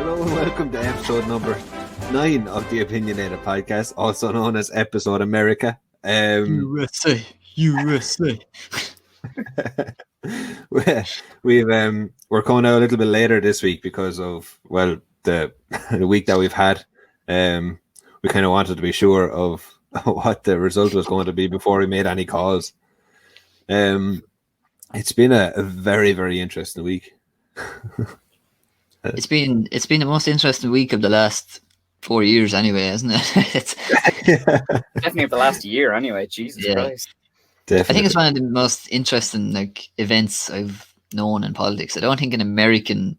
Hello and welcome to episode number 9 of the Opinionated Podcast, also known as Episode America. USA. We're coming out a little bit later this week because of the week that we've had. We kind of wanted to be sure of what the result was going to be before we made any calls. It's been a very, very interesting week. It's been the most interesting week of the last 4 years, anyway, isn't it? Definitely of the last year, anyway. Jesus Christ. Definitely. I think it's one of the most interesting events I've known in politics. I don't think anything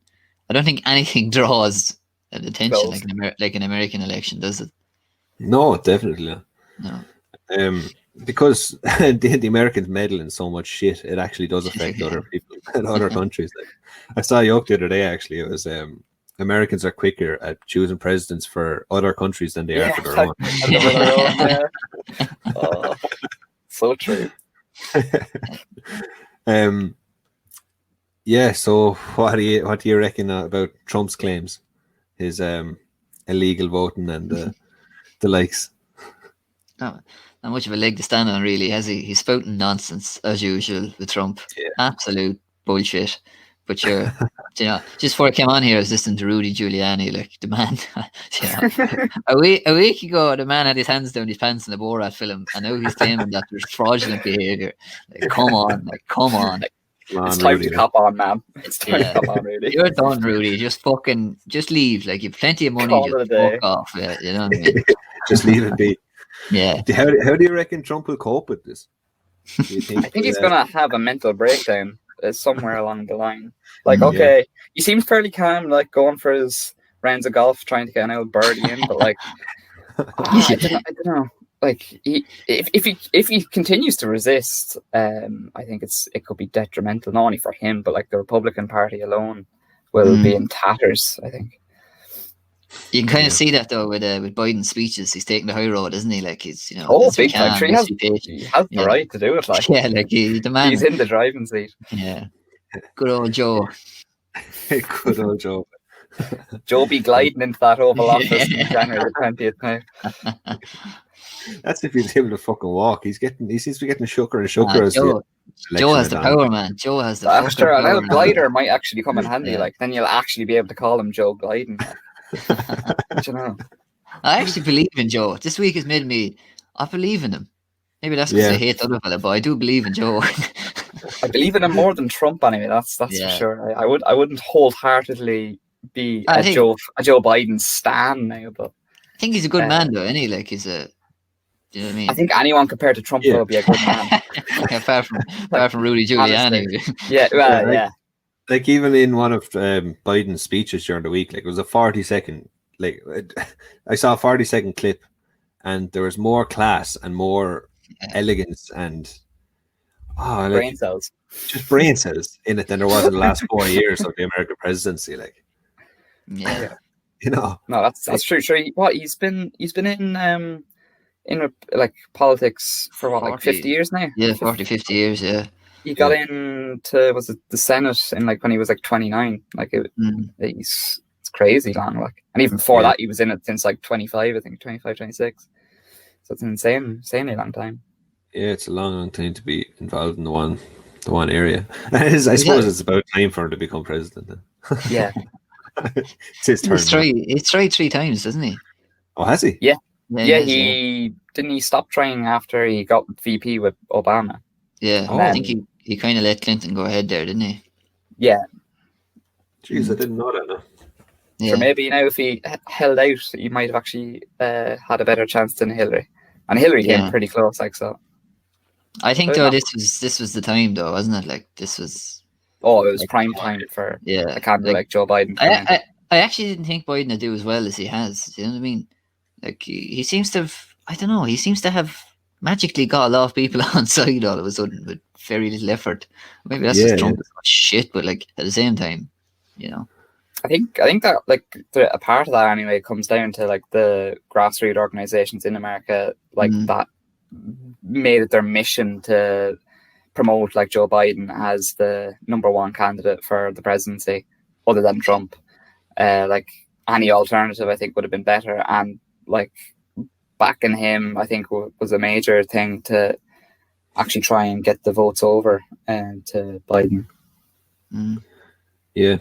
draws attention like an American election, does it? No, definitely not. No. Because the Americans meddle in so much shit, it actually does affect other people in other countries. I saw a joke the other day, actually. It was Americans are quicker at choosing presidents for other countries than they are for their own. Oh, so true. So what do you reckon about Trump's claims? His illegal voting and the likes? Not much of a leg to stand on, really, has he? He's spouting nonsense as usual with Trump. Yeah. Absolute bullshit. But sure, just before I came on here, I was listening to Rudy Giuliani, the man. A week ago, the man had his hands down his pants in the Borat film, and now he's claiming that there's fraudulent behaviour. Come on. It's time to cop on, man. It's time to cop on, Rudy. You're done, Rudy. Just leave. You've plenty of money. Just fuck off. Yeah, you know what I mean? Just leave it be. Yeah. How do you reckon Trump will cope with this? I think he's going to have a mental breakdown somewhere along the line. He seems fairly calm, going for his rounds of golf, trying to get an old birdie in, but I don't know. If he continues to resist, I think it could be detrimental, not only for him, but the Republican Party alone will be in tatters, I think. You can kind of see that though with Biden's speeches. He's taking the high road, isn't he? Big time. He has the right to do it. The man. He's in the driving seat. Yeah, good old Joe. Good old Joe. Joe be gliding into that Oval Office in January the 20th now. That's if he's able to fucking walk. He seems to be getting shocker and shocker. Joe has the power, man. Joe has the power. Sure, an old glider might actually come in handy. Then you'll actually be able to call him Joe Gliding. I actually believe in Joe. This week has made me. I believe in him. Maybe that's because I hate the other fella, but I do believe in Joe. I believe in him more than Trump, anyway. That's for sure. I wouldn't wholeheartedly be a Joe Biden stan now, but I think he's a good man, though. Isn't he? He's a. Do you know what I mean? I think anyone compared to Trump will be a good man. apart from Rudy Giuliani. Yeah. Even in one of Biden's speeches during the week, it was a 40-second. I saw a 40-second clip, and there was more class and more elegance and brain cells, just brain cells in it than there was in the last 4 years of the American presidency. No, that's true. Sure, he's been in politics for 50 years now. Yeah, 50 years. Yeah. He got into the Senate in when he was 29. It's crazy long. And even before that, he was in it since 25. I think 25, 26. So it's an insanely long time. Yeah, it's a long time to be involved in the one area. I suppose it's about time for him to become president. Yeah, it's his turn. He's tried 3 times, doesn't he? Oh, has he? Yeah. He didn't. He stopped trying after he got VP with Obama. Yeah, I think he kind of let Clinton go ahead there, didn't he? Yeah. Jeez, I didn't know that. No. Yeah. So maybe if he held out, he might have actually had a better chance than Hillary. And Hillary came pretty close, so. I think this was the time, though, wasn't it? This was. Oh, it was prime time for a candidate like Joe Biden. I actually didn't think Biden would do as well as he has. You know what I mean? He seems to have. I don't know. He seems to have magically got a lot of people on side all of a sudden with very little effort. Maybe that's just Trump is shit, but at the same time, I think that a part of that anyway comes down to the grassroots organizations in America that made it their mission to promote Joe Biden as the number one candidate for the presidency, other than Trump. any alternative, I think, would have been better. And like backing him, I think, was a major thing to actually try and get the votes over and to Biden. Yeah.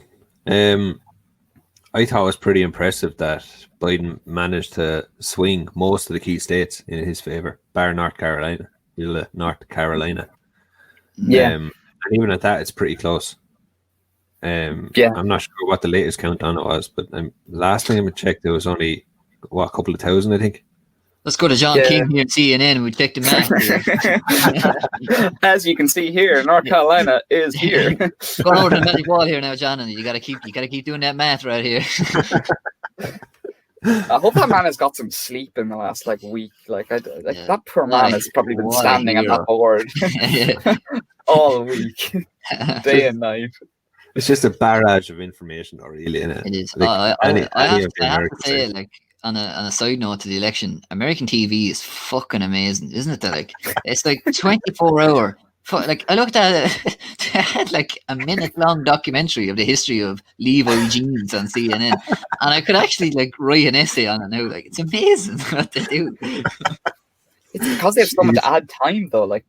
I thought it was pretty impressive that Biden managed to swing most of the key states in his favor, bar North Carolina. Yeah. And even at that, it's pretty close. I'm not sure what the latest count on it was, but last time I checked, there was only a couple of thousand, I think. Let's go to John King here at CNN. We check the map. As you can see here, North Carolina is here. Go over to the magic wall here now, John, and you gotta keep doing that math right here. I hope that man has got some sleep in the last week. That poor man has probably been standing on that board all week, day and night. It's just a barrage of information, or really, isn't it? It is. I have to say, on a side note to the election, American TV is fucking amazing, isn't it? That it's 24-hour. I looked at it, they had a minute-long documentary of the history of Levi jeans on CNN, and I could actually write an essay on it now. It's amazing what they do. It's because they have so much ad time, though.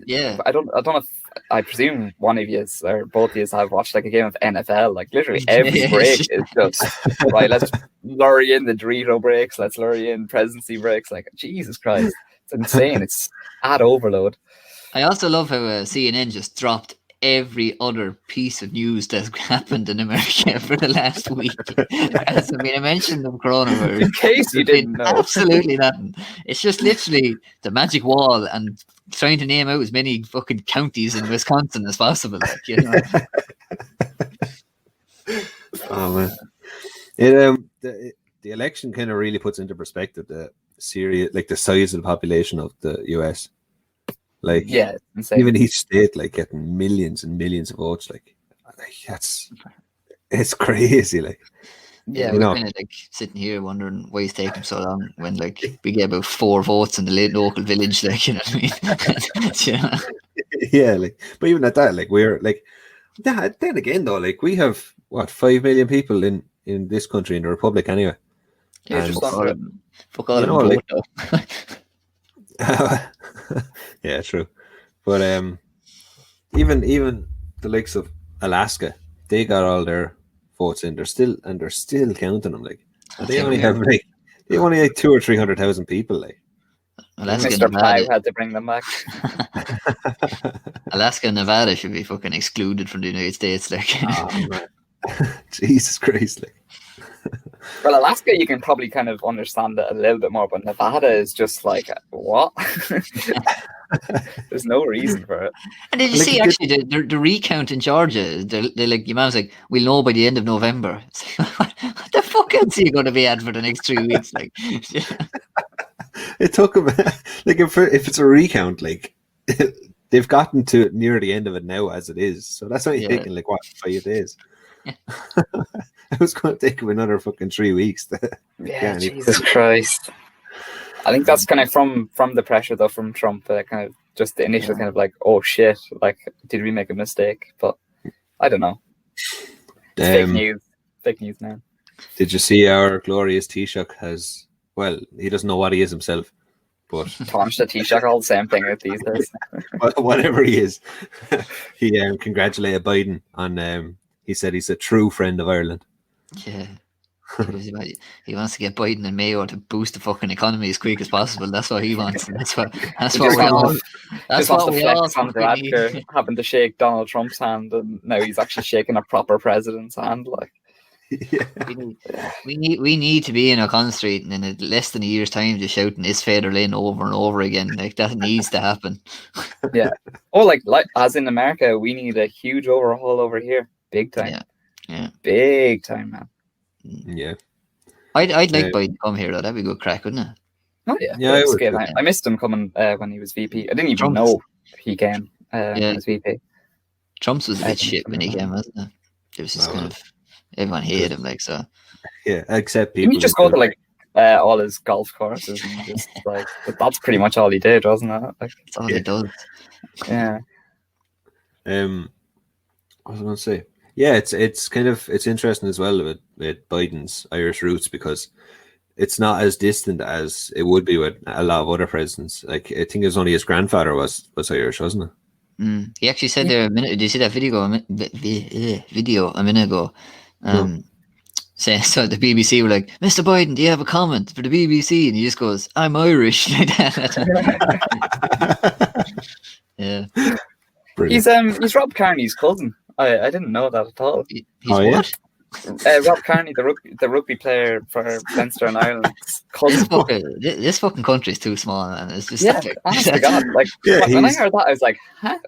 Yeah, I don't know if I presume one of you or both of you have watched a game of NFL. Literally every break is just right. Let's lure you in the Dorito breaks. Let's lure you in presidency breaks. Jesus Christ, it's insane. It's ad overload. I also love how CNN just dropped every other piece of news that's happened in America for the last week. I mentioned the coronavirus. In case you didn't know. Absolutely nothing. It's just literally the magic wall and trying to name out as many fucking counties in Wisconsin as possible. Oh man. The election kind of really puts into perspective the size of the population of the US. It's insane. Even each state getting millions and millions of votes, it's crazy. We're kind of sitting here wondering why it's taking so long when we get about 4 votes in the local village, you know what I mean? Yeah, but even at that, we're then again though, we have 5 million people in this country, in the Republic anyway. Yeah, and, fuck all of them vote, yeah, true. But even the likes of Alaska, they got all their votes in. They're still counting them. They only have 200,000 or 300,000 people. Alaska Mr. Pye had to bring them back. Alaska and Nevada should be fucking excluded from the United States. Oh, man. Jesus Christ! Well, Alaska, you can probably kind of understand it a little bit more, but Nevada is just what? There's no reason for it. And did you see actually the recount in Georgia? Your man's we'll know by the end of November. What the fuck else are you going to be at for the next 3 weeks? It took them if it's a recount, they've gotten to near the end of it now as it is. So that's why you're taking 5 days. Yeah. It was going to take him another fucking 3 weeks. Jesus Christ. I think that's kind of from the pressure though from Trump, kind of just the initial kind of oh shit, did we make a mistake? But I don't know. Fake news, man. Did you see our glorious Taoiseach has? Well, he doesn't know what he is himself, but Taoiseach, Taoiseach, all the same thing with these days. Whatever he is, he congratulated Biden on. He said he's a true friend of Ireland. Yeah. He wants to get Biden and Mayo to boost the fucking economy as quick as possible. That's what he wants. That's what we all. That's what we all need. Having to shake Donald Trump's hand, and now he's actually shaking a proper president's hand. Yeah. We need to be in O'Connell Street and in less than a year's time just shouting "Is Federlin" over and over again. That needs to happen. Yeah. Oh, as in America, we need a huge overhaul over here. Big time. Yeah. Big time, man. Yeah. I'd like Biden to come here though. That'd be a good crack, wouldn't it? Oh yeah. I missed him coming when he was VP. I didn't even know he came as VP. Trump's was a bit shit when he came, wasn't it? It was just kind of everyone hated him so. Yeah, except people. Can you just go to all his golf courses and just that's pretty much all he did, wasn't it? That's all he does. Yeah. I was going to say, Yeah, it's kind of it's interesting as well with Biden's Irish roots because it's not as distant as it would be with a lot of other presidents. Like I think it was only his grandfather was Irish, wasn't it? He actually said there a minute. Did you see that video a minute ago? Saying so the BBC were like, "Mr. Biden, do you have a comment for the BBC?" And he just goes, "I'm Irish." Like that. Yeah. Brilliant. He's Rob Kearney's cousin. I didn't know that at all. He's yeah? what? Rob Kearney, the rugby player for Leinster and Ireland. This fucking country is too small, man. It's just honest to God, like when I heard that, I was like, "Huh?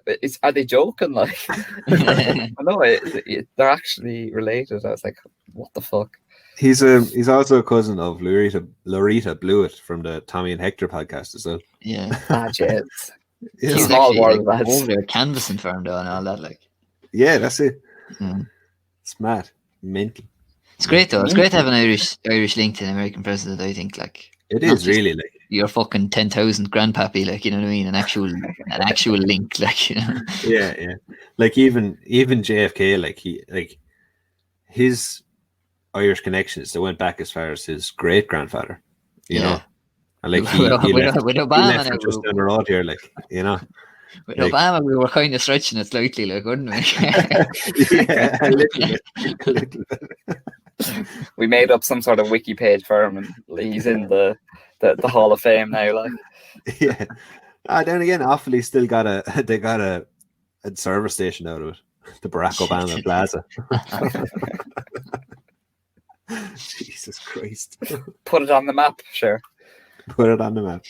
Are they joking?" Like, no, they're actually related. I was like, "What the fuck?" He's also a cousin of Loretta Blewett from the Tommy and Hector podcast as well. Yeah, jeez. Yeah. He's Small actually, world, like, lads. over there canvassing for him though and all that. Like, Yeah, that's it. Mm. It's mad, mental. It's great though. It's great to have an Irish link to an American president. I think like It not is just really like your fucking 10,000 grandpappy, like, you know what I mean? An actual link, like, you know. yeah. Like even JFK, like his Irish connections, they went back as far as his great grandfather. You know, and like he left, with he Obama, left now, just down the road here, like you know. with like- Obama, we were kind of stretching it slightly, like, wouldn't we? Yeah, a little bit. We made up some sort of wiki page for him, and he's in the Hall of Fame now. Like, Yeah. Then again, Offaly still got a service station out of it. The Barack Obama Plaza. Jesus Christ. put it on the map, sure. Put it on the map.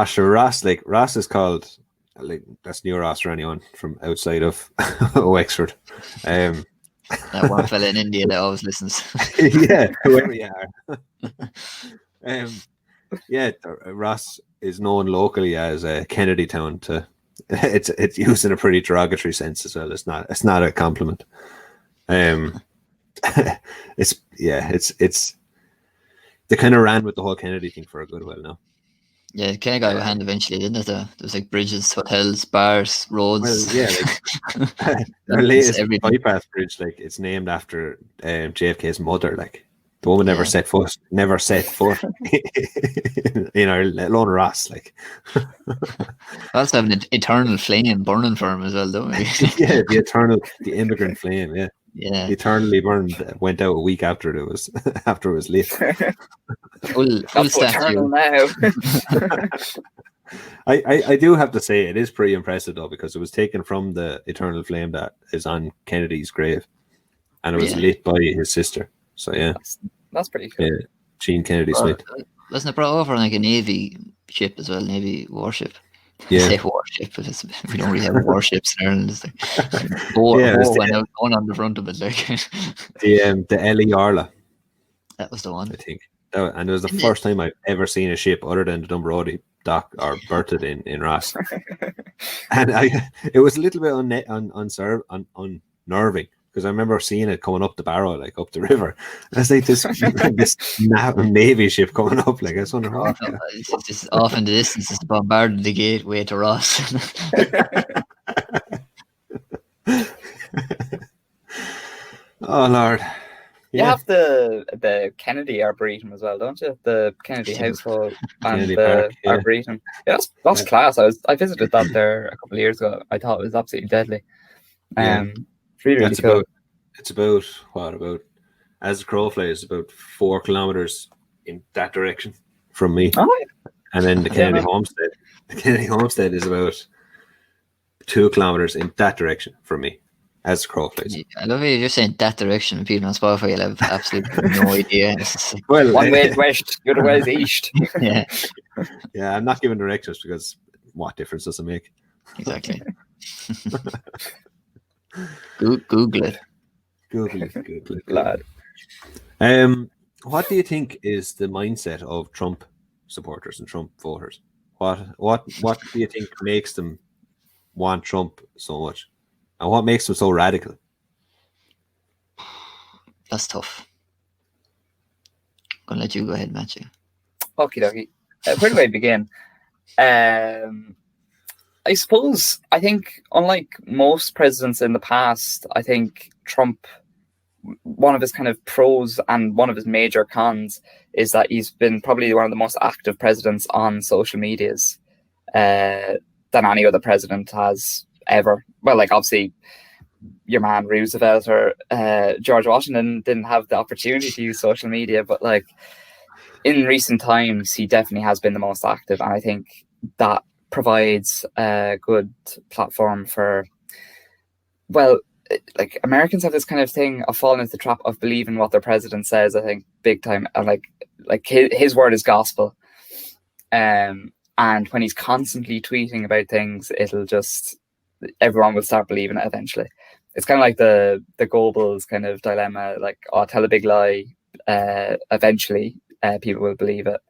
Sure, Ross is called, like, that's New Ross for anyone from outside of Wexford. That one fella in India that always listens. Yeah, whoever you are. Yeah, Ross is known locally as Kennedy Town. It's used in a pretty derogatory sense as well. It's not a compliment. It's they kind of ran with the whole Kennedy thing for a good while now. Yeah, it kind of got out of hand eventually, didn't it? There was like bridges, hotels, bars, roads. Well, yeah, like, their latest bypass bridge, like it's named after JFK's mother. Like the woman never set foot in Ireland, let alone Ross. Like, We also have an eternal flame burning for him as well, don't we? yeah, the immigrant flame. Yeah, Yeah, eternally burned. Went out a week after it was lit. full That's eternal statue. now. I do have to say it is pretty impressive though, because it was taken from the eternal flame that is on Kennedy's grave, and it was lit by his sister. So yeah, that's pretty cool. yeah, Jean Kennedy Smith. Wasn't it brought over on like a Navy ship as well, Navy warship? Yeah. I say warship, but we don't really have warships in Ireland. It's like boat went out going on the front of it, like the Ellie Arla, that was the one. I think. And it was the first time I've ever seen a ship other than the Dunbrody dock or berthed in Ross. And it was a little bit unnerving because I remember seeing it coming up the Barrow, like up the river. And it's like this Navy ship coming up, like I was wondering, It's just off in the distance, it's bombarding the gateway to Ross. Oh Lord. You have the Kennedy Arboretum as well, don't you? The Kennedy household and Kennedy the Park, yeah. Arboretum. Yeah, that's class. I visited that there a couple of years ago. I thought it was absolutely deadly. It's really cool. It's about as the crow flies, about 4 kilometers in that direction from me. Oh, yeah. And then the Kennedy Homestead. The Kennedy Homestead is about 2 kilometers in that direction from me. As the crow flies. I love it. You're saying that direction, and people on Spotify will have absolutely no idea. Well, one way is west, the other way is east. Yeah, yeah, I'm not giving directions because what difference does it make? exactly. Google it. Google it. Lad. What do you think is the mindset of Trump supporters and Trump voters? What do you think makes them want Trump so much? And what makes them so radical? That's tough. I'm gonna let you go ahead, Matthew. Okie dokie. Where do I begin? I suppose, I think, unlike most presidents in the past, I think Trump, one of his kind of pros and one of his major cons is that he's been probably one of the most active presidents on social medias than any other president has ever. Well, like, obviously, your man Roosevelt or George Washington didn't have the opportunity to use social media, but like in recent times, he definitely has been the most active, and I think that provides a good platform for, well, like Americans have this kind of thing of falling into the trap of believing what their president says, I think, big time, and like his word is gospel. And when he's constantly tweeting about things, it'll just, everyone will start believing it eventually. It's kind of like the Goebbels kind of dilemma, like, oh, tell a big lie, eventually people will believe it.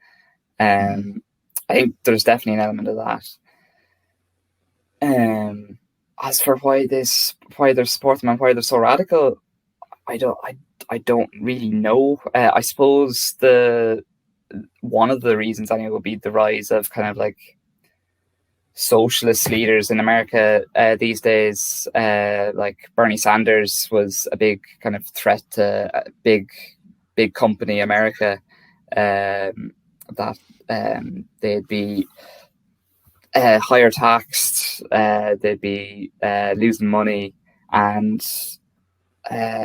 I think there's definitely an element of that. As for why they're supporting them and why they're so radical, I don't really know. I suppose one of the reasons anyway would be the rise of kind of like socialist leaders in America these days. Like Bernie Sanders was a big kind of threat to a big company America, that they'd be higher taxed, they'd be losing money, and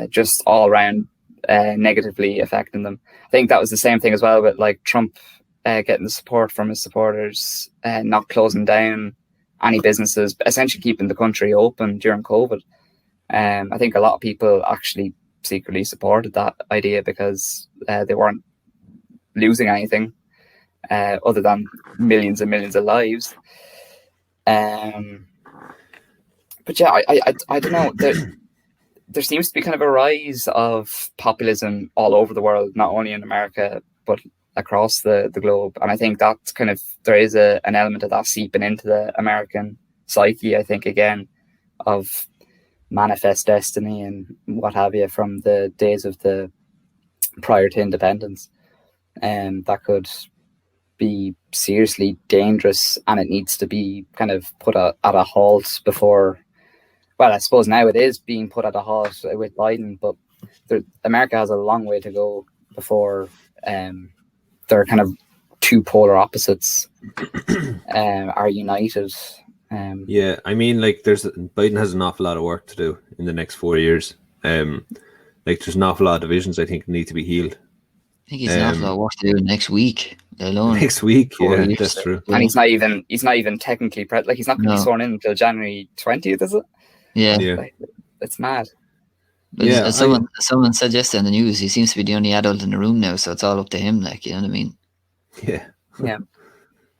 just all around negatively affecting them. I think that was the same thing as well with like Trump getting the support from his supporters, not closing down any businesses, essentially keeping the country open during COVID. I think a lot of people actually secretly supported that idea because they weren't losing anything other than millions and millions of lives. But yeah, I don't know. There seems to be kind of a rise of populism all over the world, not only in America, but across the globe. And I think that's kind of, there is an element of that seeping into the American psyche, I think, again, of manifest destiny and what have you from the days of the prior to independence. And that could be seriously dangerous, and it needs to be kind of put at a halt before, well, I suppose now it is being put at a halt with Biden, but America has a long way to go before their kind of two polar opposites are united. Yeah, I mean, like, Biden has an awful lot of work to do in the next 4 years. Like, there's an awful lot of divisions I think need to be healed. I think he's an awful lot of work to do next week alone. Next week, yeah, that's true. And he's not even technically like, he's not going to be sworn in until January 20th, is it? Yeah. Like, it's mad. But as someone said yesterday in the news, he seems to be the only adult in the room now, so it's all up to him, like, you know what I mean? Yeah. Yeah.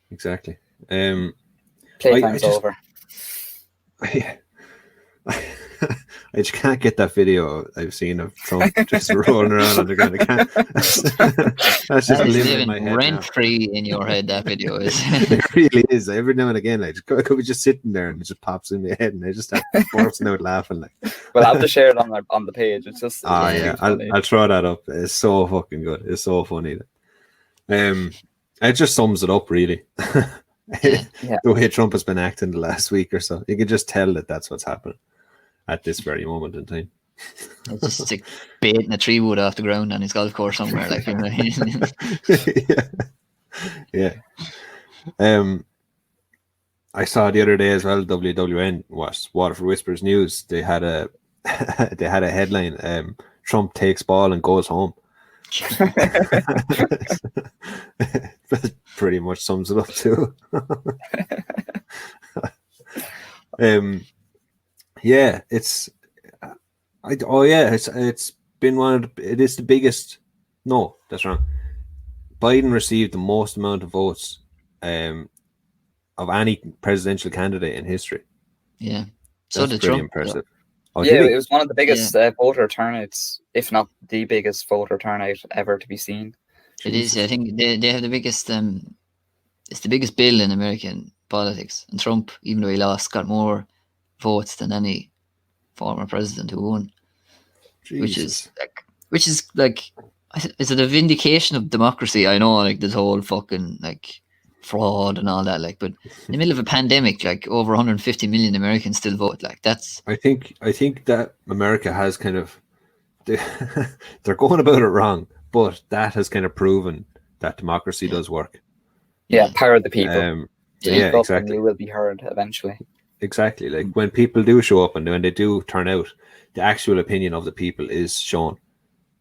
Exactly. Playtime's over. Yeah. I just can't get that video I've seen of Trump just rolling around on the ground. That's just living in my head rent-free in your head, that video is. It really is. Every now and again, I could be just sitting there and it just pops in my head and I just have bursting out laughing. Like, we'll have to share it on the page. It's just I'll throw that up. It's so fucking good. It's so funny. It just sums it up, really. The way Trump has been acting the last week or so, you can just tell that that's what's happening at this very moment in time. It's just like baiting a tree wood off the ground on his golf course somewhere, like, you know. Yeah. I saw the other day as well, WWN was Waterford Whispers News. They had a headline: Trump takes ball and goes home. That pretty much sums it up too. Yeah, it's been it is the biggest. No, that's wrong. Biden received the most amount of votes of any presidential candidate in history. Yeah, so that's pretty impressive. Oh, yeah, it was one of the biggest voter turnouts, if not the biggest voter turnout ever to be seen. It is. I think they have the biggest. It's the biggest bill in American politics, and Trump, even though he lost, got more votes than any former president who won. Jesus. Which is like, is it a vindication of democracy? I know, like, this whole fucking like fraud and all that. Like, but in the middle of a pandemic, like over 150 million Americans still vote. Like, that's. I think that America has kind of they're going about it wrong, but that has kind of proven that democracy does work. Yeah, power of the people. Yeah, Speak up exactly. and you will be heard eventually. Exactly. Like when people do show up and when they do turn out, the actual opinion of the people is shown,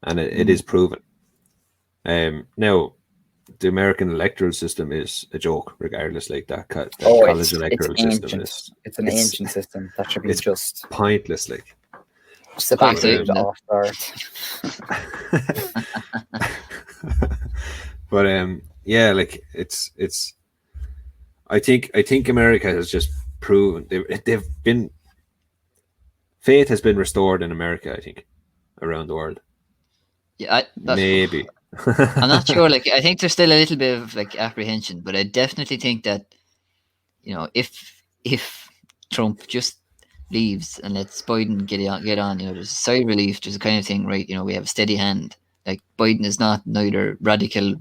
and it is proven. Now, the American electoral system is a joke, regardless. Like that college electoral system is. It's an ancient system that should be just pointless. Like just the absolute off start. But yeah, like it's. I think America has just proven they've been. Faith has been restored in America, I think, around the world. Yeah, maybe. I'm not sure. Like, I think there's still a little bit of like apprehension, but I definitely think that, you know, if Trump just leaves and lets Biden get on, you know, there's a sigh of relief. There's a kind of thing, right? You know, we have a steady hand. Like, Biden is not neither radical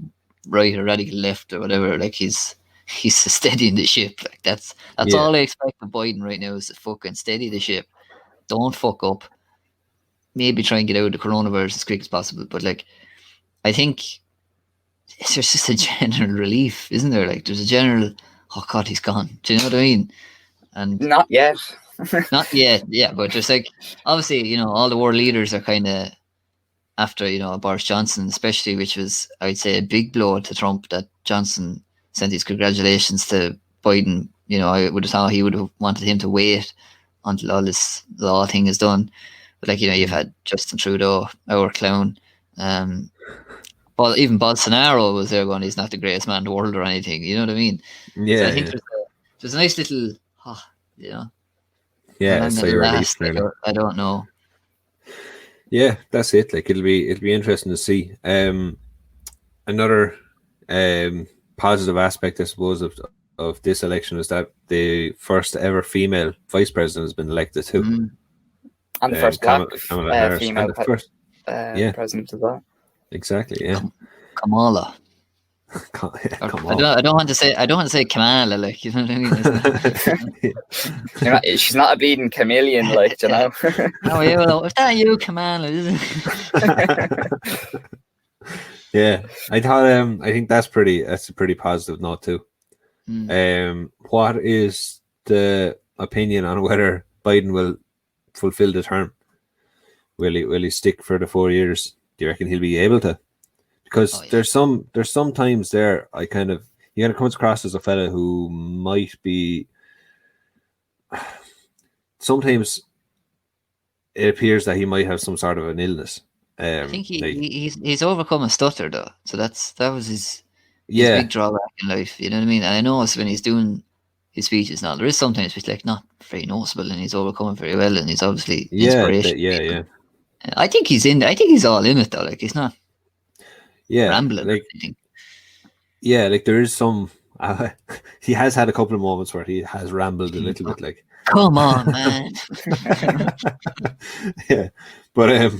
right or radical left or whatever. Like, he's steadying the ship. Like, that's all I expect of Biden right now, is to fucking steady the ship. Don't fuck up. Maybe try and get out of the coronavirus as quick as possible. But like, I think there's just a general relief, isn't there? Like, there's a general, oh God, he's gone. Do you know what I mean? And not yet. Not yet, yeah. But just like, obviously, you know, all the world leaders are kind of after, you know, Boris Johnson, especially, which was, I'd say, a big blow to Trump that Johnson sent his congratulations to Biden. You know, I would have thought he would have wanted him to wait until all this law thing is done. But like, you know, you've had Justin Trudeau, our clown. But even Bolsonaro was there going, he's not the greatest man in the world or anything. You know what I mean? Yeah. So I think there's a nice little, you know. Yeah, so you're last, like, I don't know. Yeah, that's it. Like, it'll be interesting to see. Another positive aspect, I suppose, of this election is that the first ever female vice president has been elected too. Mm. And the first black female president as well. Exactly, yeah. Kamala. Kamala. I don't want to say Kamala, like, you know what I mean? She's not a beating chameleon, like, you know. Oh yeah, well, if that you, Kamala, isn't it? Yeah, I thought. I think that's a pretty positive note too. What is the opinion on whether Biden will fulfill the term? Will he stick for the 4 years? Do you reckon he'll be able to? Because there's some times there he kind of comes across as a fella who might be. Sometimes it appears that he might have some sort of an illness. I think he's overcome a stutter though, so that was his big drawback in life. You know what I mean? And I know when he's doing his speeches now, there is sometimes it's like not very noticeable, and he's overcoming very well, and he's obviously inspiration. Yeah. I think he's in. I think he's all in it though. Like, he's not. Rambling. Like, yeah, like there is some. He has had a couple of moments where he has rambled a little bit. Like, come on, man. Yeah, but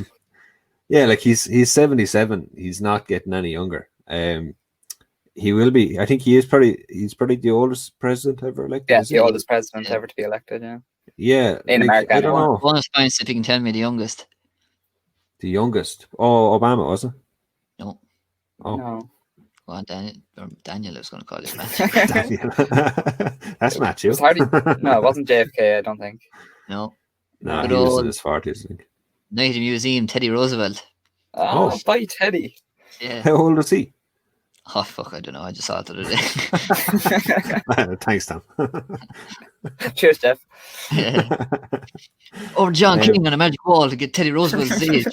yeah, like he's 77. He's not getting any younger. He will be. I think he's probably the oldest president ever elected. Yeah, the oldest president ever to be elected. Yeah. Yeah, in America. I don't know. Bonus points if you can tell me the youngest. The youngest? Oh, Obama, wasn't it? No. Oh. No. Well, Daniel is going to call it Matt. That's Matthew. No, it wasn't JFK, I don't think. No. No, he was in his 40s, I think. Night at the Museum, Teddy Roosevelt. Oh, by Teddy. Yeah. How old was he? Oh, fuck, I don't know. I just saw it the other day. Thanks, Tom. Cheers, Jeff. Yeah. Over John King on a magic wall to get Teddy Roosevelt's age.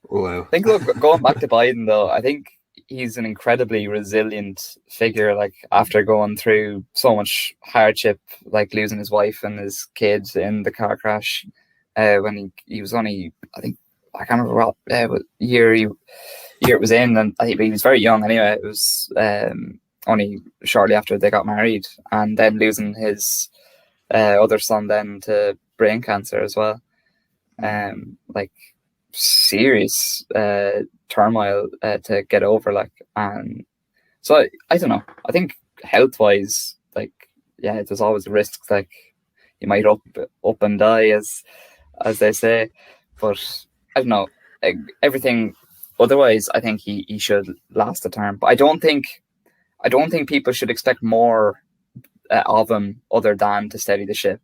Wow. I think, look, going back to Biden, though, I think he's an incredibly resilient figure. Like, after going through so much hardship, like losing his wife and his kids in the car crash, when he was only, I think, I can't remember what year it was in, and I think he was very young anyway. It was only shortly after they got married, and then losing his other son then to brain cancer as well. Like, serious turmoil to get over. Like, and so I don't know. I think health wise, like, yeah, there's always risks. Like, you might up and die, as they say. But I don't know. Like, everything otherwise, I think he should last the term. But I don't think people should expect more of him other than to steady the ship.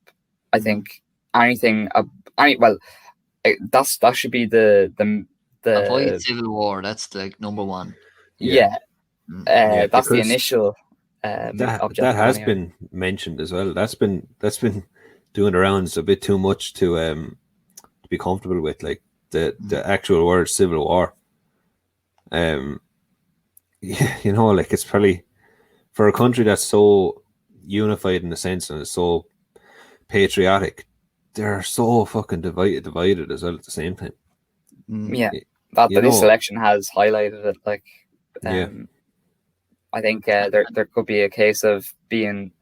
I think anything. That should be the avoid civil war. That's like number one. Yeah. That's the initial objective. That has been mentioned as well. That's been doing the rounds a bit too much to be comfortable with, like the actual word civil war. You know, like, it's probably for a country that's so unified in a sense and is so patriotic, they're so fucking divided as well at the same time. Yeah, this election has highlighted it. Like, I think there could be a case of being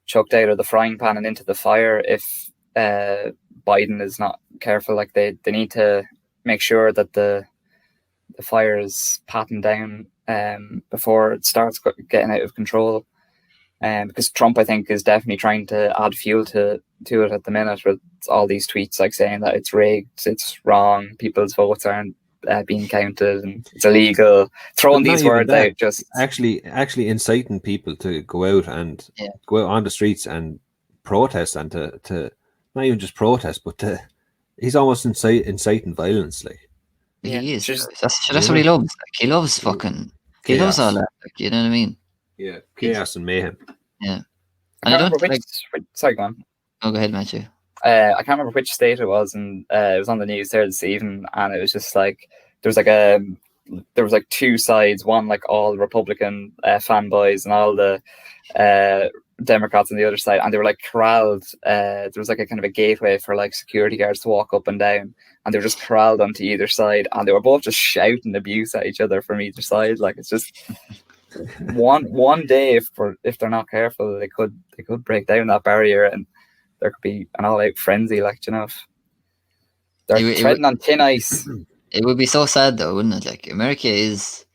chucked out of the frying pan and into the fire if Biden is not careful. Like, they need to make sure that the fire is patting down before it starts getting out of control. Because Trump, I think, is definitely trying to add fuel to it at the minute with all these tweets, like saying that it's rigged, it's wrong, people's votes aren't being counted, and it's illegal. Throwing these words out, just actually inciting people to go out and go out on the streets and protest, and to not even just protest, but he's almost inciting violence. Like, he is. That's what he loves. Like, he loves fucking. He loves all that. Like, you know what I mean? Yeah, chaos and mayhem. Yeah. And I don't remember sorry, go on. Oh, go ahead, Matthew. I can't remember which state it was, and it was on the news there this evening, and it was just like there was like two sides, one like all Republican fanboys and all the Democrats on the other side, and they were like corralled. There was like a kind of a gateway for like security guards to walk up and down, and they were just corralled onto either side, and they were both just shouting abuse at each other from either side. Like, it's just one day, if they're not careful, they could break down that barrier, and there could be an all-out frenzy. Like, you know, they're treading on thin ice. It would be so sad, though, wouldn't it? Like, America is.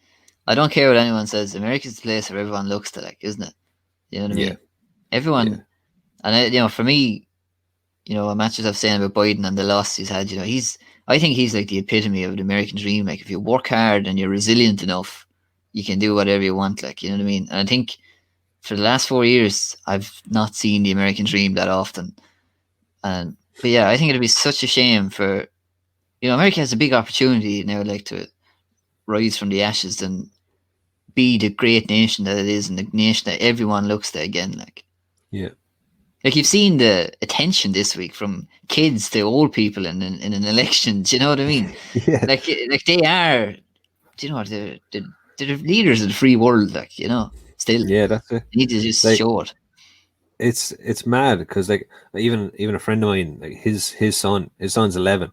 I don't care what anyone says. America's the place where everyone looks to, like, isn't it? You know what I mean? Everyone, and for me, what Matthews have saying about Biden and the loss he's had, I think he's like the epitome of the American dream. Like, if you work hard and you're resilient enough, you can do whatever you want. Like, you know what I mean? And I think for the last 4 years, I've not seen the American dream that often. But yeah, I think it'd be such a shame for, America has a big opportunity now, like, to rise from the ashes and be the great nation that it is, and the nation that everyone looks to again. Like, like, you've seen the attention this week from kids to old people in an election. Do you know what I mean? Like they are, they're the leaders of the free world. Like, still. Yeah, that's it. They need to just show it. It's mad because, like, even a friend of mine, like, his son's 11,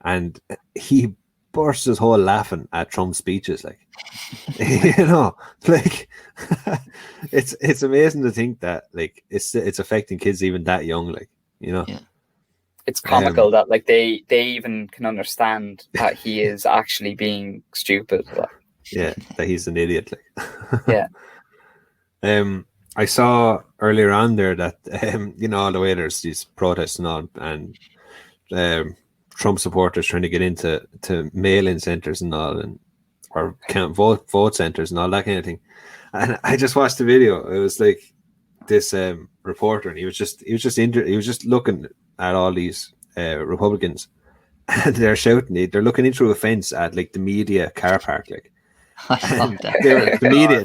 and he burst his whole laughing at Trump's speeches. Like, like, it's amazing to think that, like, it's affecting kids even that young. Like, it's comical that, like, they even can understand that he is actually being stupid. Yeah, that he's an idiot. Like, I saw earlier on there that all the way there's these protests and all, and Trump supporters trying to get into mail-in centers and all, or count vote centers and all that kind of thing. And I just watched the video. It was like this reporter, and he was just looking at all these Republicans, and they're shouting. They're looking in through a fence at, like, the media car park, like. I love that.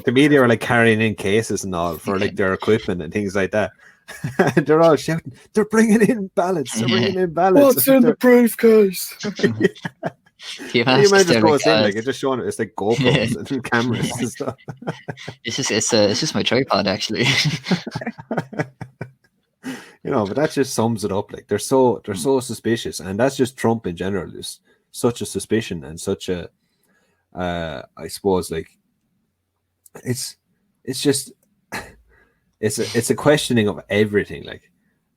The media are, like, carrying in cases and all for, like, their equipment and things like that. And they're all shouting, "They're bringing in ballots! They're bringing in ballots! What's in the briefcase?" You might just go in, like, it's just showing it. It's like GoPros and cameras and stuff. It's just my tripod, actually. But that just sums it up. Like, they're so suspicious, and that's just Trump in general. There's such a suspicion and such a I suppose, like, it's just it's a questioning of everything, like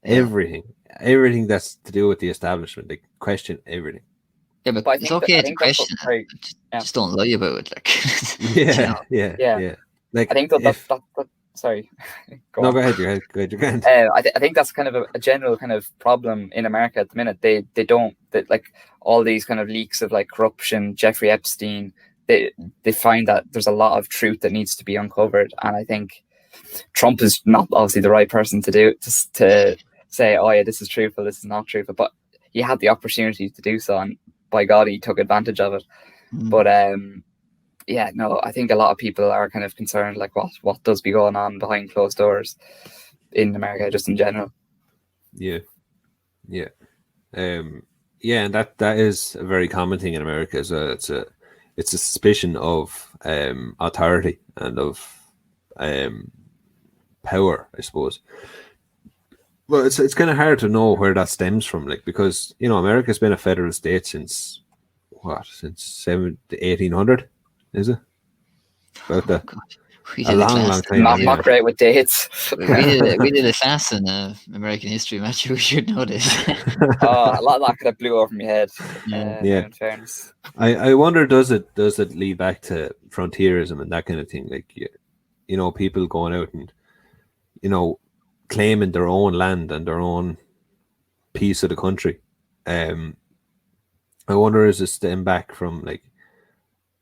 everything that's to do with the establishment. They question everything, Yeah, but But I it's think okay I to think that's question what, it. yeah. Just don't lie about it. Like, Yeah, yeah, Yeah. yeah. Like, I think that if, sorry. Go no, on. go ahead. Go ahead. You can. I think that's kind of a general kind of problem in America at the minute. They don't that like all these kind of leaks of like corruption, Jeffrey Epstein. They find that there's a lot of truth that needs to be uncovered, and I think Trump is not obviously the right person to say, oh yeah, this is truthful, this is not truthful. But he had the opportunity to do so, and by God, he took advantage of it. But yeah, no, I think a lot of people are kind of concerned, like what does be going on behind closed doors in America, just in general. Yeah, yeah, yeah, and that is a very common thing in America. So it's a suspicion of authority and of power, I suppose. Well, it's kind of hard to know where that stems from, like, because America's been a federal state since 1800, is it? About that. We A did long time. Not great with dates. We did a class in American history, Matthew. We should know this. A lot of that could have blew over my head. Yeah. In fairness, I wonder, does it lead back to frontierism and that kind of thing? Like, people going out and claiming their own land and their own piece of the country. I wonder, is it stem back from, like,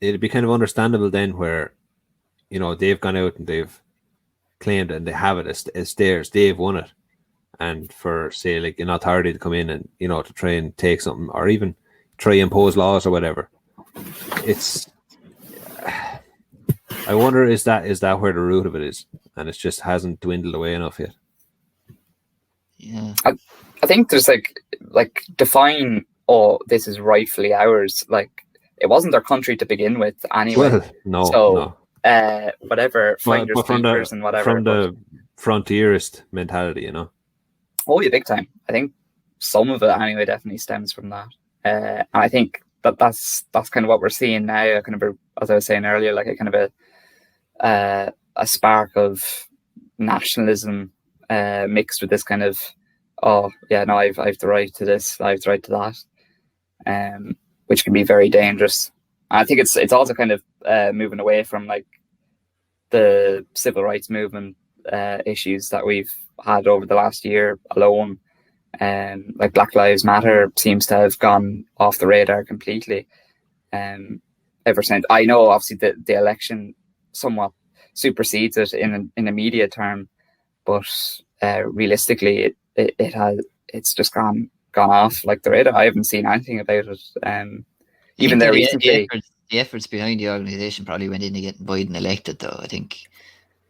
it'd be kind of understandable then where they've gone out and they've claimed it and they have it as theirs, they've won it, and for, say, like, an authority to come in and to try and take something or even try and impose laws or whatever, I wonder, is that where the root of it is, and it just hasn't dwindled away enough yet? Yeah, I think there's like define, oh, this is rightfully ours. Like, it wasn't their country to begin with anyway. Well, no, so no. Whatever, finders But from keepers and whatever. from the frontierist mentality, Oh yeah, big time. I think some of it anyway definitely stems from that. And I think that's kind of what we're seeing now. Kind of, as I was saying earlier, like a kind of a spark of nationalism mixed with this kind of, oh yeah, no, I've the right to this, I've the right to that, which can be very dangerous. I think it's also kind of moving away from like the civil rights movement issues that we've had over the last year alone. Like Black Lives Matter seems to have gone off the radar completely. Ever since, I know obviously the election somewhat supersedes it in a media term, but realistically it's just gone off like the radar. I haven't seen anything about it. Even there recently, the efforts behind the organization probably went into getting Biden elected, though. I think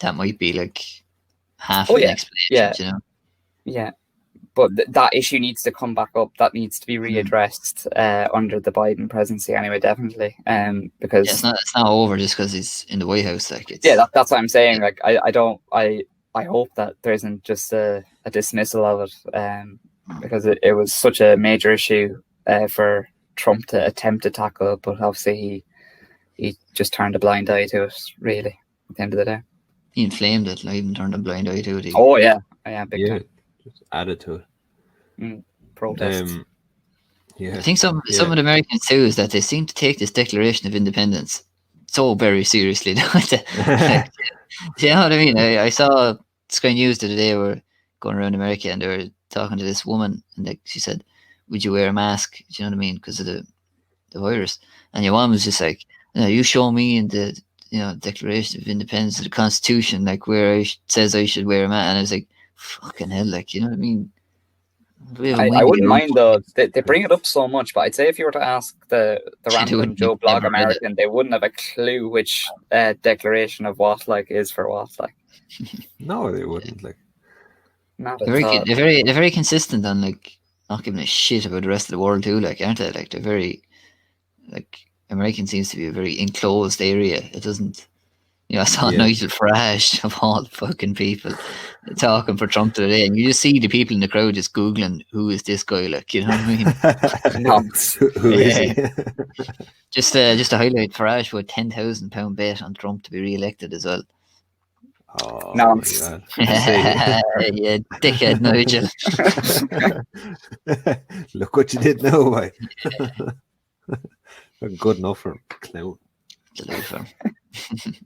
that might be like half an explanation. Yeah, but that issue needs to come back up. That needs to be readdressed under the Biden presidency, anyway. Definitely, because it's not over just because he's in the White House. Like, it's that's what I'm saying. Like, I hope that there isn't just a dismissal of it, because it was such a major issue for Trump to attempt to tackle, but obviously he just turned a blind eye to it, really, at the end of the day. He inflamed it, not even turned a blind eye to it. Big time. Just added to it. Protests. I think some of the Americans too is that they seem to take this Declaration of Independence so very seriously. You know what I mean? I saw Sky News the other day, were going around America and they were talking to this woman, and she said, would you wear a mask? Do you know what I mean? Because of the virus. And your mom was just like, you show me in the Declaration of Independence of the Constitution, like where it says I should wear a mask. And I was like, fucking hell, like, you know what I mean? I wouldn't mind though. They bring it up so much, but I'd say if you were to ask the random Joe Blog American, they wouldn't have a clue which declaration of what like is for what. Like, no, they wouldn't. Like, they're very consistent on like not giving a shit about the rest of the world too. Like, aren't they? Like, they're very like American seems to be a very enclosed area. It doesn't. I saw Nigel Farage of all the fucking people talking for Trump today, and you just see the people in the crowd just Googling, who is this guy? Like, you know what I mean? Who is he? Just to highlight, Farage with £10,000 bet on Trump to be re-elected as well. Oh, nonsense. Yeah, dickhead Nigel. Look what you did now, boy. Good enough for him. Clown. Deliver.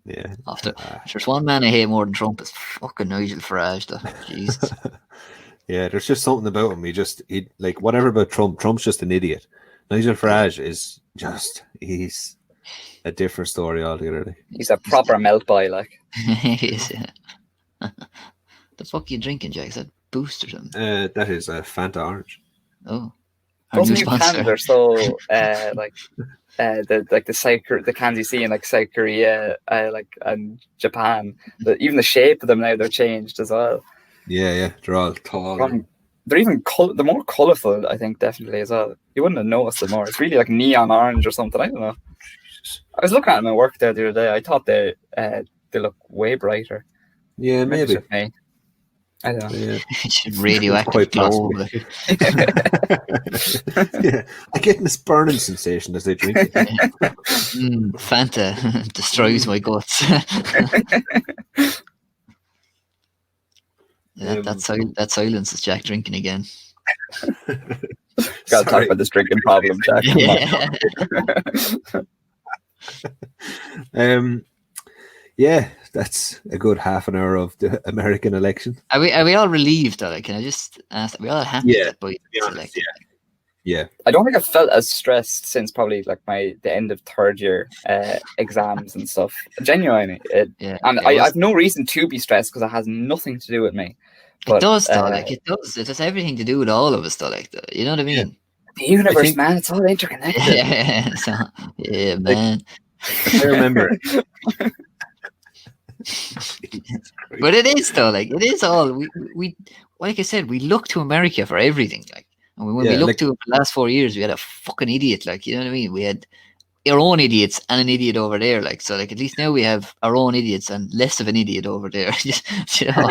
Yeah. After there's one man I hate more than Trump is fucking Nigel Farage. Though. Jesus. Yeah, there's just something about him. He like whatever about Trump. Trump's just an idiot. Nigel Farage is he's a different story altogether. He's a proper melt boy, like. Yes, yeah. The fuck you drinking, Jack? Is that Boost or something? That is a Fanta Orange. Oh, our Those new new sponsor. cans are so like the cans you see in like South Korea, like and Japan. Even the shape of them now they're changed as well. Yeah, they're all tall. They're even they're more colourful, I think, definitely as well. You wouldn't have noticed it more. It's really like neon orange or something. I don't know. I was looking at them at work there the other day. I thought they look way brighter. Yeah, maybe. I don't know. Yeah. It's radioactive Quite glow. possibly. Yeah, I get this burning sensation as they drink it. Fanta destroys my guts. That silence is Jack drinking again. Gotta talk about this drinking problem, Jack. Yeah, that's a good half an hour of the American election. Are we all relieved though? Like, can I just ask? Are we all happy that Biden's elected? Yeah. I don't think I've felt as stressed since probably like the end of third year exams and stuff. Genuinely, I have no reason to be stressed because it has nothing to do with me. But, it does though. It does. It has everything to do with all of us though. Like, you know what I mean? The universe, man, it's all interconnected. Yeah, man. I remember. But it is though. Like, it is all we like I said. We look to America for everything. Like. And when we looked to it for the last 4 years, we had a fucking idiot, like, you know what I mean? We had our own idiots and an idiot over there, like, so, like, at least now we have our own idiots and less of an idiot over there. You know?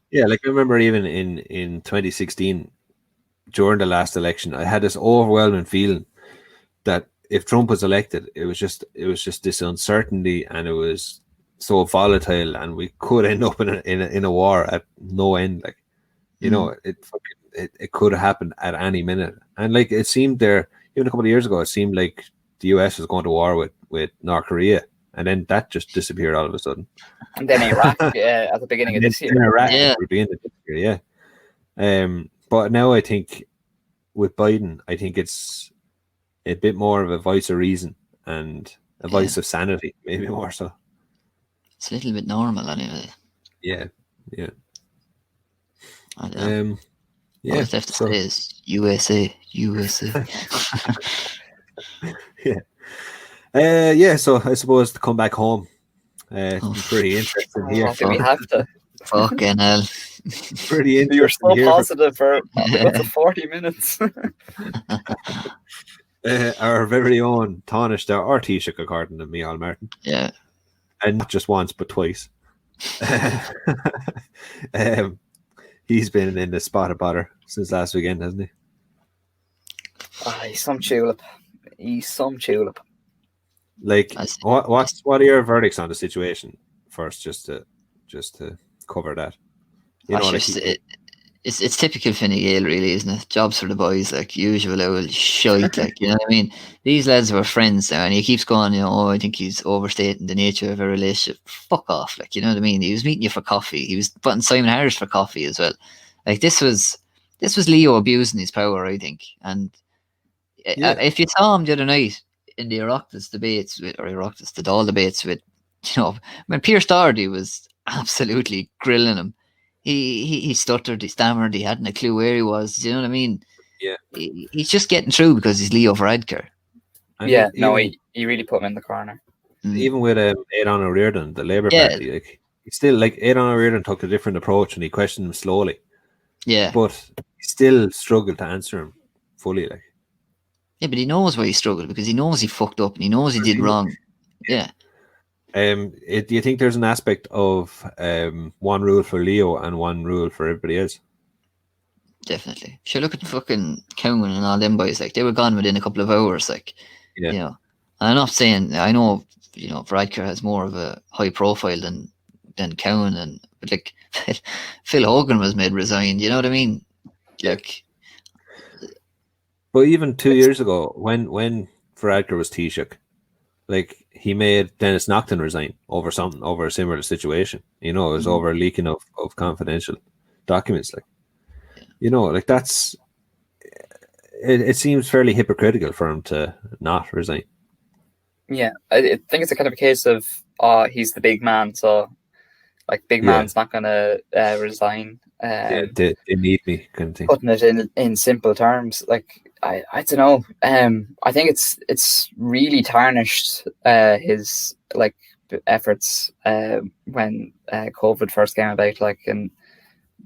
Yeah, like, I remember even in 2016, during the last election, I had this overwhelming feeling that if Trump was elected, it was just this uncertainty, and it was so volatile, and we could end up in a war at no end, like, you know, it could have happened at any minute. And like, it seemed there, even a couple of years ago, it seemed like the US was going to war with North Korea, and then that just disappeared all of a sudden. And then Iraq at the beginning of this year. Iraq at the beginning of this year, but now I think with Biden, I think it's a bit more of a voice of reason and a voice of sanity, maybe more so. It's a little bit normal anyway. Yeah. All I have to say is USA. So I suppose to come back home, it's pretty interesting here. Do we have to? Fucking hell. Pretty interesting. You were so positive for 40 minutes. Our very own Tánaiste or Taoiseach, according to Micheál Martin. Yeah. And not just once, but twice. He's been in the spot of bother since last weekend, hasn't he? He's some tulip. Like, what are your verdicts on the situation first, just to cover that? You know, it's typical Fine Gael, really, isn't it? Jobs for the boys, like usual old shite, like, you know what I mean? These lads were friends now, and he keeps going, you know, I think he's overstating the nature of a relationship. Fuck off, like, you know what I mean? He was meeting you for coffee. He was putting Simon Harris for coffee as well. Like, this was Leo abusing his power, I think. And if you saw him the other night in the Oireachtas debates, the Dáil debates with, you know, when Pierce Doherty was absolutely grilling him, he stuttered, he stammered, he hadn't a clue where he was. Do you know what I mean? Yeah. He's just getting through because he's Leo Varadkar. He really put him in the corner. Even with Aidan O'Riordan, the Labour Party, like, he still, like, Aidan O'Riordan took a different approach and he questioned him slowly. Yeah. But he still struggled to answer him fully, like. Yeah, but he knows why he struggled, because he knows he fucked up and he knows he did wrong. Yeah. Do you think there's an aspect of one rule for Leo and one rule for everybody else? Definitely. Sure, look at fucking Cowan and all them boys. Like, they were gone within a couple of hours. Like, you know. And I'm not saying, I know, you know, Varadkar has more of a high profile than Cowan, but like Phil Hogan was made resign. You know what I mean? Like, but even 2 years ago, when Varadkar was Taoiseach. Like, he made Dennis Naughton resign over a similar situation. You know, it was over leaking of confidential documents. Like, you know, like that's. It seems fairly hypocritical for him to not resign. Yeah, I think it's a kind of a case of he's the big man, so like big man's not gonna resign. They need me, kind of thing. Putting it in simple terms, like I don't know. I think it's really tarnished his like efforts when COVID first came about. Like, and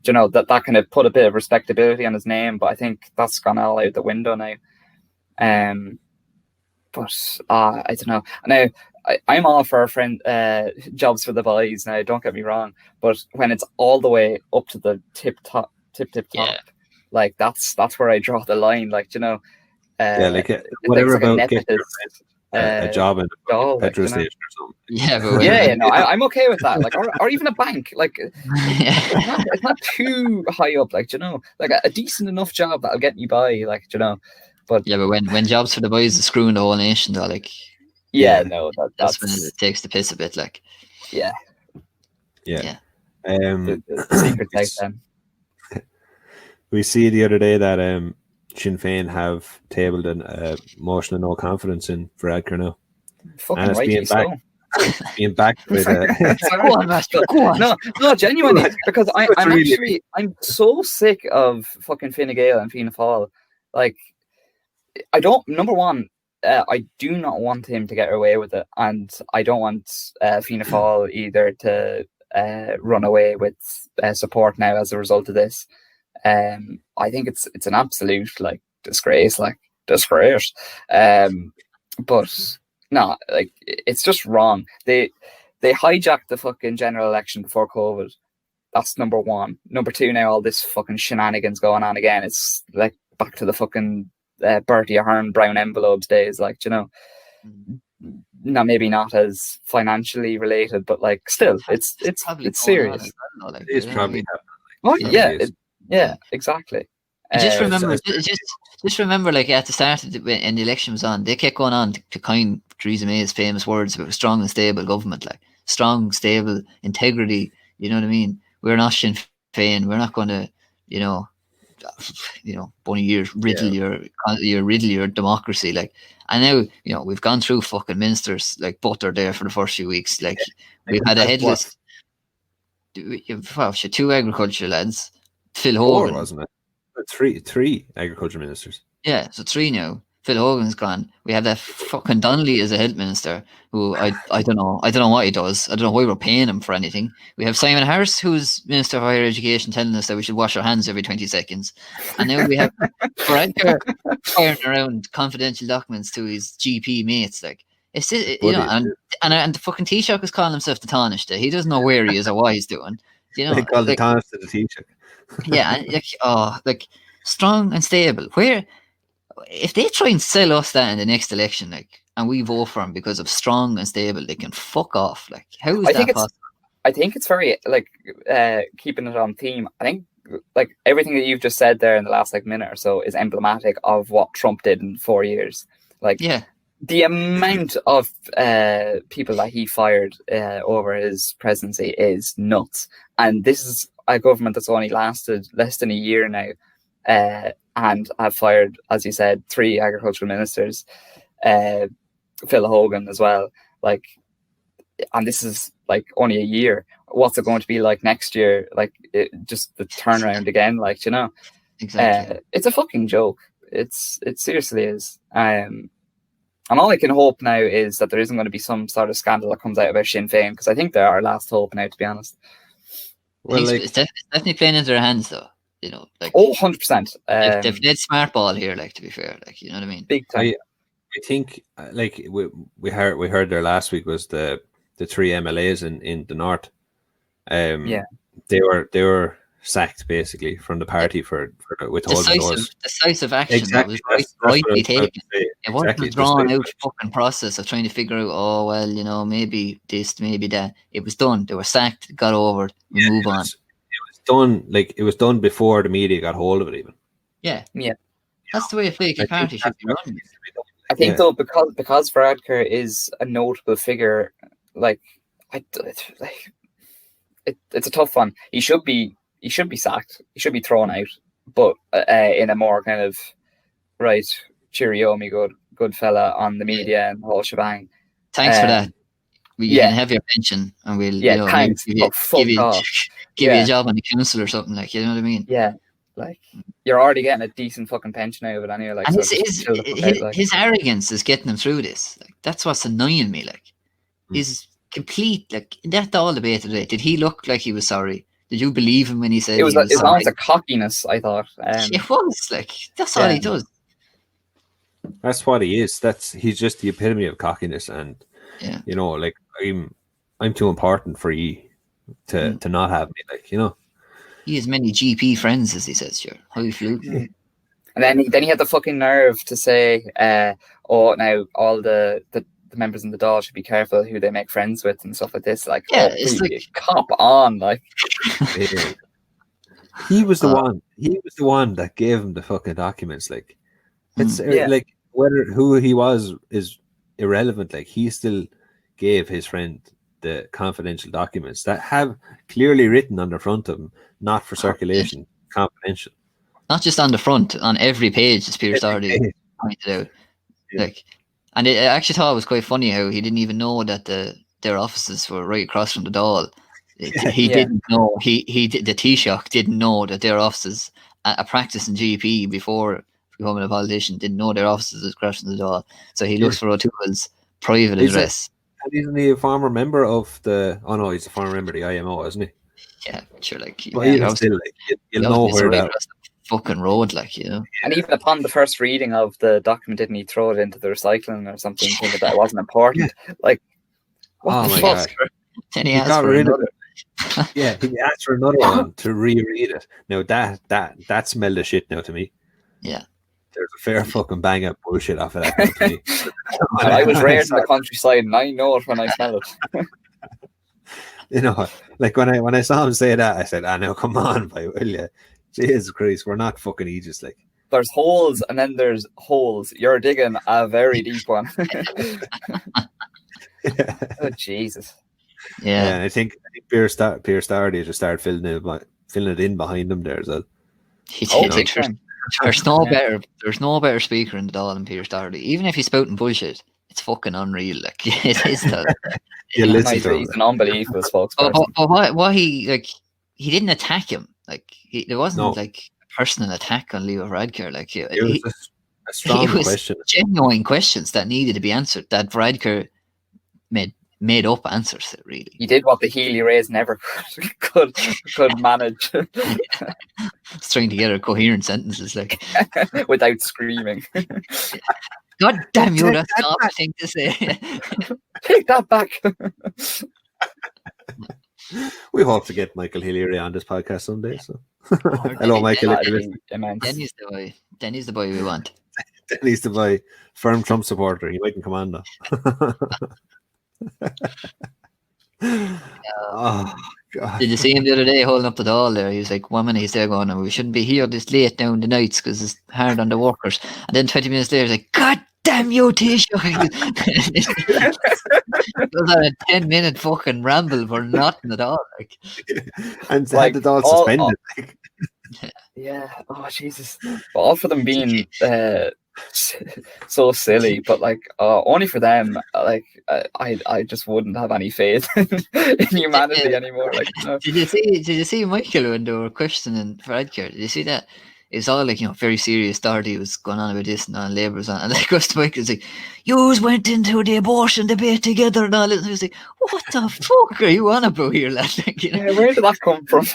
you know that kind of put a bit of respectability on his name, but I think that's gone all out the window now. But I don't know. Now I'm all for jobs for the boys. Now, don't get me wrong, but when it's all the way up to the tip top, like that's where I draw the line. Like, you know, whatever like about getting a job in a petrol station or something. Yeah, but no, I'm okay with that. Like, or even a bank. Like, it's not too high up. Like, you know, like a decent enough job that'll get you by. Like, you know. But when jobs for the boys is screwing the whole nation, though, like that's when it takes the piss a bit, like yeah. The secret's out then. We see the other day that Sinn Féin have tabled a motion of no confidence in Varadkar now, fucking and it's right, being backed with go on, Master, go on. No, genuinely, because I'm so sick of fucking Fine Gael and Fianna Fáil. Like, I don't. Number one, I do not want him to get away with it, and I don't want Fianna Fáil either to run away with support now as a result of this. I think it's an absolute like disgrace, but no, like it's just wrong. They hijacked the fucking general election before COVID. That's number one. Number two, now all this fucking shenanigans going on again. It's like back to the fucking Bertie Ahern brown envelopes days, like, you know. Now, maybe not as financially related, but like still, it's serious. It's probably happening. Yeah, exactly. Just remember, like at the start of when the election was on, they kept going on to coin Theresa May's famous words about strong and stable government, like strong, stable, integrity. You know what I mean? We're not Sinn Féin. We're not going to, bunny years riddle your democracy, like. And now, we've gone through fucking ministers like Butter there for the first few weeks. Like, we've had a headless. Two agriculture lads, Phil Hogan, 4, wasn't it? Three agriculture ministers. Yeah, so 3 now. Phil Hogan's gone. We have that fucking Donnelly as a health minister, who I don't know what he does. I don't know why we're paying him for anything. We have Simon Harris, who's Minister of Higher Education, telling us that we should wash our hands every 20 seconds. And now we have Varadkar firing around confidential documents to his GP mates. Like, it's and the fucking Taoiseach is calling himself the Taoiseach. He doesn't know where he is or what he's doing. They call the Taoiseach the Taoiseach. Yeah, like strong and stable. Where? If they try and sell us that in the next election, like, and we vote for them because of strong and stable, they can fuck off. Like, how is that possible? I think it's very like keeping it on theme. I think like everything that you've just said there in the last like minute or so is emblematic of what Trump did in 4 years. Like, the amount of people that he fired over his presidency is nuts. And this is a government that's only lasted less than a year now. And have fired, as you said, 3 agricultural ministers, Phil Hogan as well. Like, and this is like only a year. What's it going to be like next year? Like, just the turnaround again. Like, exactly. It's a fucking joke. It seriously is. And all I can hope now is that there isn't going to be some sort of scandal that comes out about Sinn Féin, because I think they're our last hope now, to be honest. Well, it's definitely playing into their hands, though. Like 100%. They've played smart ball here, like, to be fair, like, you know what I mean. Big time. I think like we heard there last week was the 3 MLAs in the north. They were sacked basically from the party for withholding decisive action. Exactly. That was rightly taken. It wasn't exactly. a drawn out fucking process of trying to figure out, maybe this, maybe that. It was done. They were sacked, got over it, move on. It was done before the media got hold of it even. Yeah. That's the way a fake party should be run. I think though, because Varadkar is a notable figure, like it's a tough one. He should be sacked. He should be thrown out, but in a more kind of right, cheerio, me good fella on the media and the whole shebang. Thanks for that. You can have your pension, and we'll thanks. give you a job on the council or something, like, you know what I mean? Yeah, like you're already getting a decent fucking pension out of it anyway. Like, and so his arrogance is getting him through this. Like, that's what's annoying me. Like, he's complete. Like, in that all debate today, did he look like he was sorry? Did you believe him when he said it was? He was It sorry? was a cockiness, I thought. It was like that's all he does. That's what he is. He's just the epitome of cockiness, and you know, like I'm too important for you to not have me, like, you know. He has many GP friends, as he says. Sure, high flew. And then he had the fucking nerve to say, "Oh, now all the members in the Dáil should be careful who they make friends with and stuff like this." Like, it's like cop on, like. He was the one. He was the one that gave him the fucking documents. Like, it's like who he was is irrelevant. Like, he still gave his friend the confidential documents that have clearly written on the front of them, not for circulation, confidential. Not just on the front, on every page, as Peter Stardy pointed out. Like, and I actually thought it was quite funny how he didn't even know that their offices were right across from the Dáil. He didn't know. The Taoiseach didn't know that their offices, a practicing GP before becoming a politician, didn't know their offices was across from the Dáil. So he looks for O'Toole's private address. And isn't he a former member of the? Oh no, he's a former member of the IMO, isn't he? Yeah, sure. Like, but even still, like, you'll know where that fucking road, like, you know. And even upon the first reading of the document, didn't he throw it into the recycling or something, thinking that wasn't important? Like, what the fuck? Then he asked for another. He asked for another one to reread it. Now that smelled of shit now to me. Yeah. There's a fair fucking bang of bullshit off of that to me. I was raised in the countryside, and I know it when I smell it. You know, like when I saw him say that, I said, "Now come on, boy, will you? Jesus Christ, we're not fucking Aegis, like." There's holes, and then there's holes. You're digging a very deep one. Oh Jesus! Yeah, and I think Pierce Stardy just started filling it in behind him there as well. There's no better speaker in the Dáil than Peter Stardy. Even if he's spouting bullshit, it's fucking unreal. Like, it is. He's an unbelievable spokesperson. But what he didn't attack him. Like, there wasn't like a personal attack on Leo Varadkar. Like, it was a strong question. Genuine questions that needed to be answered. That Varadkar made up answers. Really, he did what the Healy Rays never could manage. String together coherent sentences, like without screaming. God damn you! That's not a thing to say. Take that back. We hope to get Michael Hillier on this podcast someday. So, hello, Michael. Denny's the boy we want. Denny's the boy, firm Trump supporter. He might come on though. Oh God. Did you see him the other day holding up the Dáil there? He was like, 1 minute he's there going, we shouldn't be here this late down the nights because it's hard on the workers. And then 20 minutes later, he's like, God damn you, Taoiseach. It was on a 10-minute fucking ramble for nothing at all. Like. And like, had the Dáil suspended. Yeah, oh Jesus. All for them being so silly, but like only for them, like I just wouldn't have any faith in humanity anymore. Like, no. Did you see Michael when they were questioning Varadkar? Did you see that? It was all like, very serious. Stardy was going on about this and on Labour's on, and like goes to Michael's like, "Yous went into the abortion debate together," and all this. And he was like, "What the fuck are you on about here, lad?" Like, Yeah, where did that come from?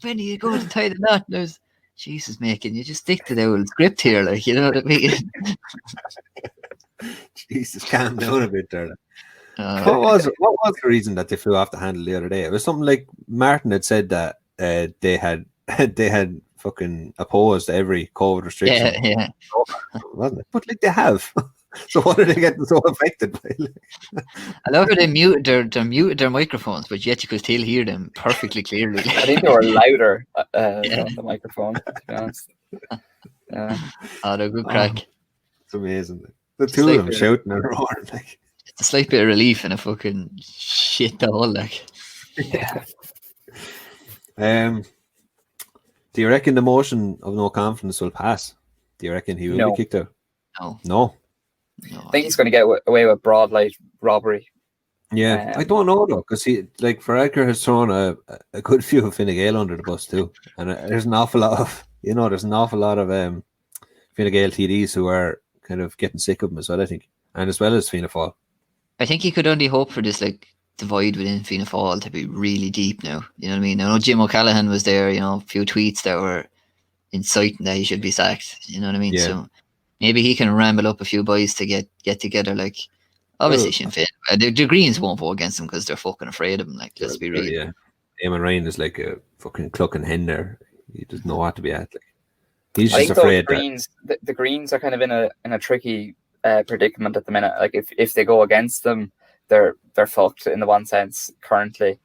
When you go to tie the knot, and I was, Jesus, making you just stick to the old script here, like, you know what I mean? Jesus, calm down a bit there. What was the reason that they flew off the handle the other day? It was something like Martin had said that they had fucking opposed every COVID restriction. Yeah. Wasn't it? But like they have. So what are they getting so affected by? I love how they muted their microphones, but yet you could still hear them perfectly clearly. I think they were louder on the microphone, to be honest. Yeah. Oh, they're good crack. It's amazing. The It's two like of them they're- shouting and roaring like. It's a slight bit of relief and a fucking shit hole, like. Yeah. Do you reckon the motion of no confidence will pass? Do you reckon he will No. be kicked out? No, No. no. I think he's going to get away with broad light robbery. Yeah, I Um, don't know though, because he like Varadkar has thrown a good few of Fine Gael under the bus too, and there's an awful lot of Fine Gael TDs who are kind of getting sick of him as well. I think, and as well as Fianna Fáil. I think he could only hope for this like divide within Fianna Fáil to be really deep now. You know what I mean? I know Jim O'Callaghan was there, you know, a few tweets that were inciting that he should be sacked. You know what I mean? Yeah. So maybe he can ramble up a few boys to get together. Like obviously Well, Sinn Féin. The Greens won't vote against him because they're fucking afraid of him. Like let's be real. Yeah, Eamon Ryan is like a fucking clucking hen there. He doesn't know what to be at. Like he's I just think though afraid the Greens are kind of in a tricky predicament at the minute. Like if they go against them, they're fucked in the one sense currently.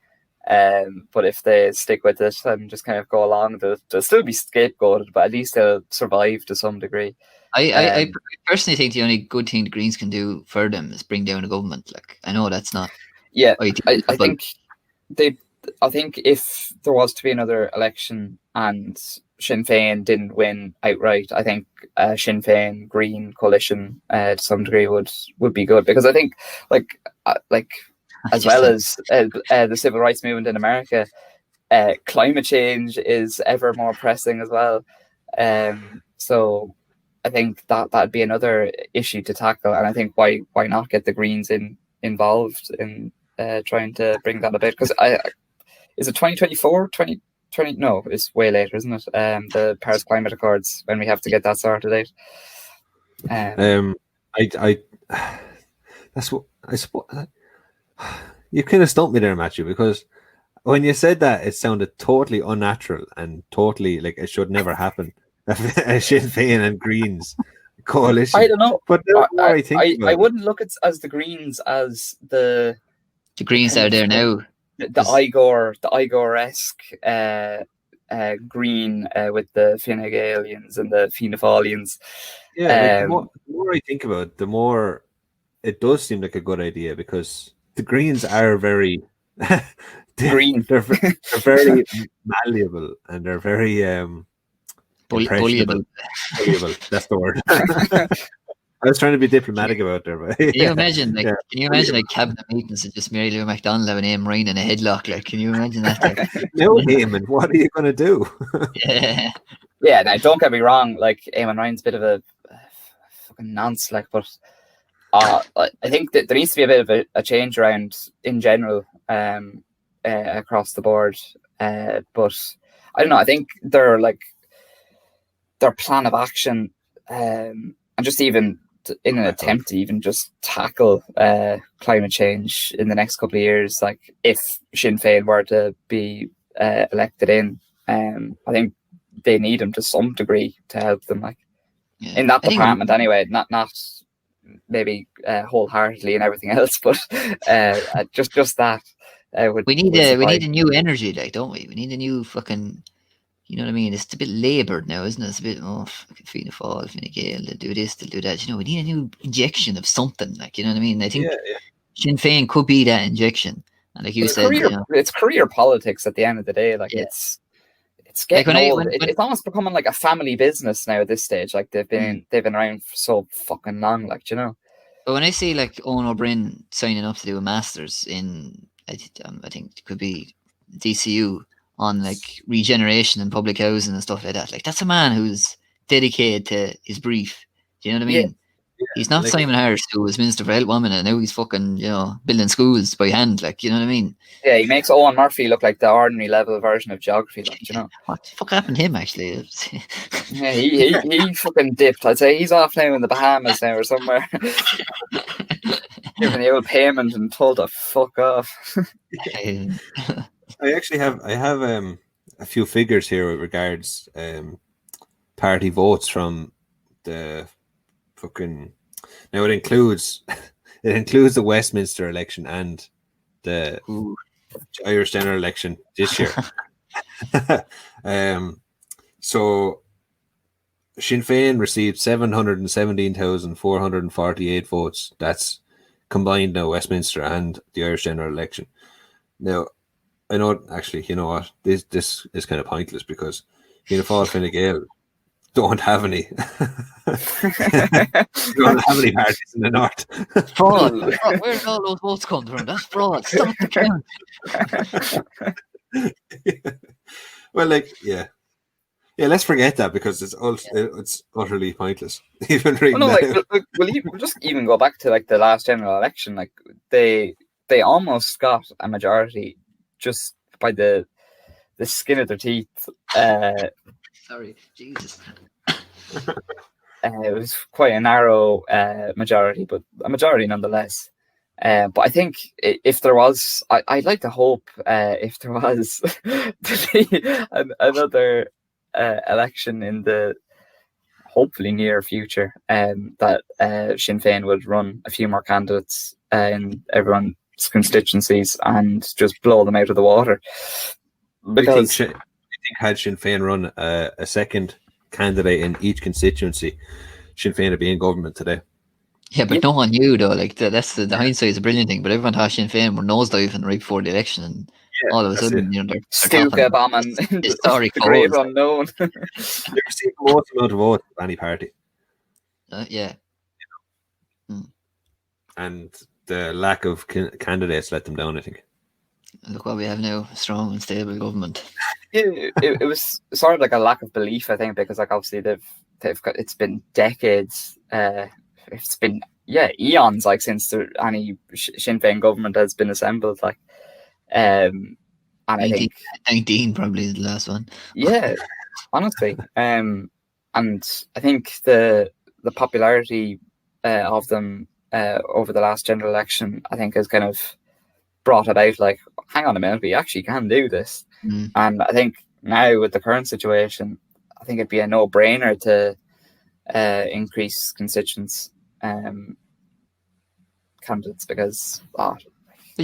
But if they stick with it and just kind of go along, they'll still be scapegoated, but at least they'll survive to some degree. I personally think the only good thing the Greens can do for them is bring down the government. Like I know that's not. Yeah, ideal, I but think if there was to be another election and Sinn Féin didn't win outright, I think Sinn Féin Green coalition to some degree would be good, because I think like as well as the civil rights movement in America, climate change is ever more pressing as well. So I think that'd be another issue to tackle, and I think why not get the Greens involved in trying to bring that a bit, because is it 2024 2020? No, it's way later, isn't it? The Paris Climate Accords, when we have to get that sorted out. I that's what I suppose. You kind of stumped me there, Matthew, because when you said that, it sounded totally unnatural and totally like it should never happen. A Sinn Féin and Greens coalition. I don't know, but I wouldn't look at as the Greens as the Greens out there now. The Igor-esque Green with the Fine Gaelians and the Fianna Fáilians. Yeah, the more I think about it, the more it does seem like a good idea, because the Greens are very green. They're very malleable, and they're very bullyable. Bullyable. That's the word. I was trying to be diplomatic about there, but Can you imagine like cabinet meetings of just Mary Lou McDonald having Eamon Ryan in a headlock? Like, can you imagine that? Like, no, Eamon, what are you going to do? Yeah, now don't get me wrong. Like Eamon Ryan's a bit of a fucking nonce, like, but I think that there needs to be a bit of a change around in general across the board. But I don't know. I think their plan of action and just even in an attempt to even just tackle climate change in the next couple of years, like if Sinn Féin were to be elected in, I think they need him to some degree to help them, like in that department anyway. Not maybe wholeheartedly and everything else, but just that. We need a new energy, like, don't we? We need a new fucking. You know what I mean? It's a bit laboured now, isn't it? It's a bit, fucking Fianna Fáil, Fine Gael, they'll do this, they'll do that. You know, we need a new injection of something, like, you know what I mean? I think Sinn Féin could be that injection. And like you said, it's career politics at the end of the day. Like, it's getting old. It's almost becoming like a family business now at this stage. Like, they've been around for so fucking long, like, you know? But when I see, like, Owen O'Brien signing up to do a Masters in, I think it could be DCU, on like regeneration and public housing and stuff like that. Like, that's a man who's dedicated to his brief. Do you know what I mean? Yeah. He's not like Simon Harris, who was Minister for Health Women, and now he's fucking, building schools by hand. Like, you know what I mean? Yeah, he makes Owen Murphy look like the ordinary level version of geography. Like, you know, what the fuck happened to him actually? Yeah, he fucking dipped. I'd say he's off now in the Bahamas now or somewhere, giving the old payment and told to fuck off. I actually have a few figures here with regards party votes from the fucking. Now it includes the Westminster election and the Irish general election this year. So Sinn Féin received 717,448 votes. That's combined now Westminster and the Irish general election. Now, I know actually, you know what? This is kind of pointless because Fianna Fáil, Fine Gael don't have any. Don't have any parties in the north. Fraud. Where did all those votes come from? That's fraud. Stop the count. Well, like, yeah. Let's forget that because it's utterly pointless. Even reading Well, no, that. like, we'll just even go back to like the last general election. Like they almost got a majority just by the skin of their teeth. Sorry, Jesus. It was quite a narrow majority, but a majority nonetheless. But I think if there was, I'd like to hope if there was another election in the hopefully near future, that Sinn Féin would run a few more candidates in everyone's constituencies and just blow them out of the water. Because I think had Sinn Féin run a second candidate in each constituency, Sinn Féin would be in government today. Yeah, but no one knew though. Like that's the hindsight is a brilliant thing. But everyone thought Sinn Féin were nosediving right before the election, and all of a sudden, you know, they're Stuka bombing historic the great goals. unknown. They received the most amount of votes of any party, Yeah. and the lack of candidates let them down, I think. Look what we have now: a strong and stable government. It was sort of like a lack of belief, I think, because like obviously they've got, it's been decades. It's been eons like since any Sinn Féin government has been assembled. Like, and I think 19 probably is the last one. Yeah, honestly, and I think the popularity of them over the last general election, I think, has kind of brought it out. Like, hang on a minute, we actually can do this. And I think now with the current situation, I think it'd be a no-brainer to increase constituents candidates because but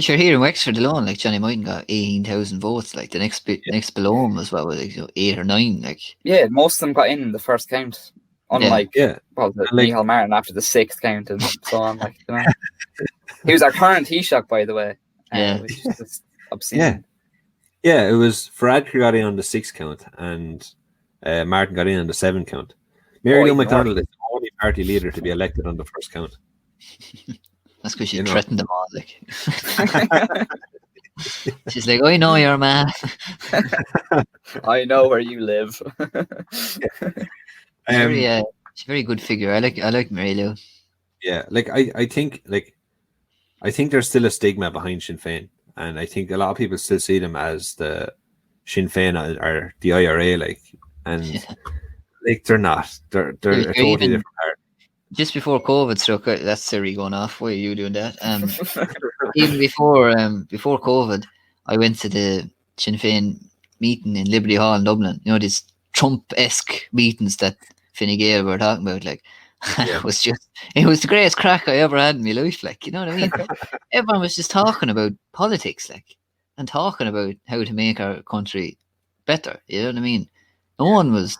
you're here in Wexford alone, like Johnny Moyton got 18,000 votes. Like the next below him as well, like 8 or 9. Like most of them got in the first count. Unlike Micheál Martin after the 6th count and so on. Like, you know. He was our current Taoiseach, by the way. Which is just obscene. Yeah, it was Varadkar got in on the 6th count and Martin got in on the 7th count. Mary Lou McDonald is the only party leader to be elected on the first count. That's because she threatened them all. Like, she's like, "I know you're man. I know where you live." She's a very good figure. I like Mary Lou. Yeah, like I think there's still a stigma behind Sinn Féin, and I think a lot of people still see them as the Sinn Féin or the IRA, like, and like they're not. They're a totally different party. Just before COVID struck, that's Siri going off. Why are you doing that? Even before COVID, I went to the Sinn Féin meeting in Liberty Hall in Dublin. You know, these Trump-esque meetings that Fine Gael were talking about. Like, it was the greatest crack I ever had in my life. Like, you know what I mean? Everyone was just talking about politics, like, and talking about how to make our country better. You know what I mean? No one was,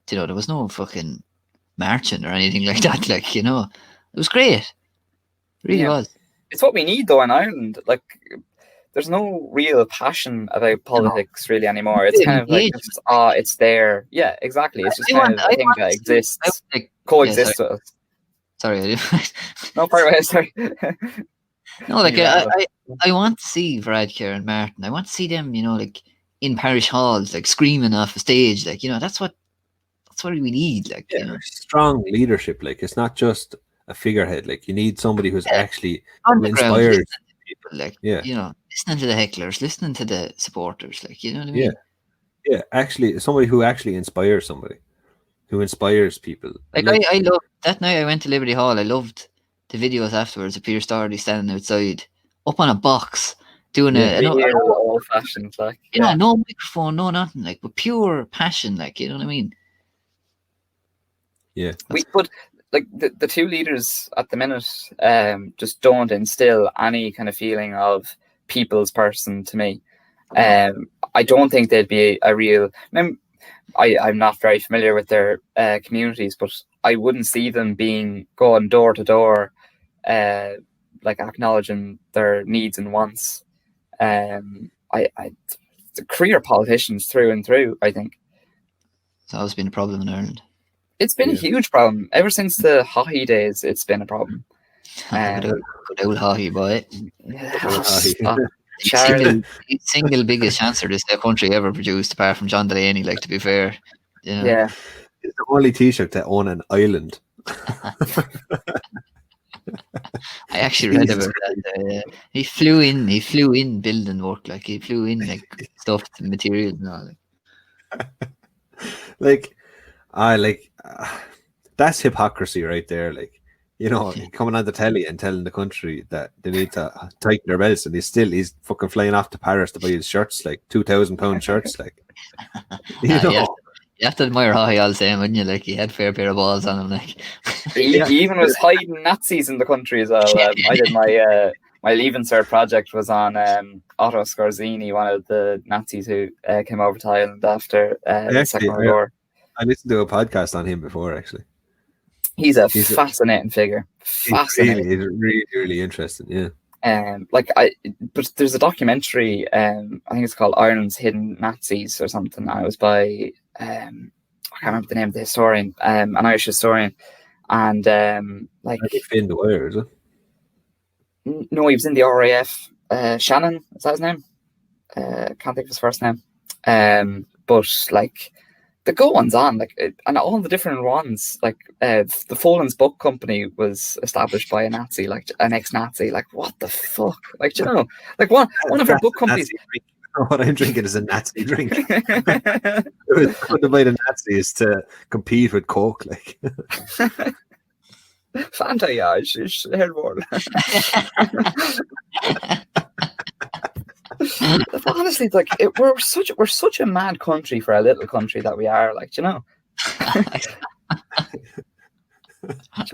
you know, there was no fucking marching or anything like that. Like, you know, it was great. It really was. It's what we need though in Ireland. Like, there's no real passion about politics really anymore. It's kind of like it's there. Yeah, exactly. It's just kind of a thing that exists, coexists with us. Sorry, no, part sorry. No, like I want to see Varadkar and Martin. I want to see them, you know, like in parish halls, like screaming off a stage. Like, you know, that's what we need. Like, you know, strong leadership. Like, it's not just a figurehead. Like, you need somebody who's actually inspired people. Like, you know, listening to the hecklers, listening to the supporters. Like, you know what I mean? Yeah. Actually, somebody who actually inspires somebody, who inspires people. Like, I love that night I went to Liberty Hall. I loved the videos afterwards of Peter Doherty standing outside, up on a box, doing old fashioned, like, you know, no microphone, no nothing, like, but pure passion. Like, you know what I mean? Yeah, but like the two leaders at the minute just don't instill any kind of feeling of people's person to me. I don't think they'd be a real. I'm not very familiar with their communities, but I wouldn't see them going door to door, like acknowledging their needs and wants. The career politicians through and through, I think. It's always been a problem in Ireland. It's been a huge problem. Ever since the Haughey days, it's been a problem. Good old Haughey, boy. Single biggest chancer this country ever produced, apart from John Delaney, like, to be fair. You know? Yeah. It's the only Taoiseach to own an island. I actually read about that. He flew in building work, like he flew in like stuff, materials and all. That's hypocrisy right there. Like, you know, coming on the telly and telling the country that they need to tighten their belts, and he's fucking flying off to Paris to buy his shirts, like £2,000 shirts, like. You have to admire Haughey all the same, wouldn't you? Like, he had a fair pair of balls on him, like. He even was hiding Nazis in the country as well. I did my Leaving Cert project was on Otto Skorzeny, one of the Nazis who came over to Ireland after the Second World War. I listened to a podcast on him before, actually. He's a fascinating figure. Fascinating. He's really, really interesting, yeah. But there's a documentary, I think it's called Ireland's Hidden Nazis or something. I was by, I can't remember the name of the historian, an Irish historian. And Finn Dwyer, is it? No, he was in the RAF. Shannon, is that his name? Can't think of his first name. But like the goings on, like, and all the different ones, like the Folan's Book Company was established by a Nazi, like an ex-Nazi. Like, what the fuck? Like, you know, like one of our book companies. What I'm drinking is a Nazi drink. What about the Nazis to compete with Coke, like. Fanta, ja, ich heard. Honestly, like, we're such a mad country for a little country that we are, like, you know. Do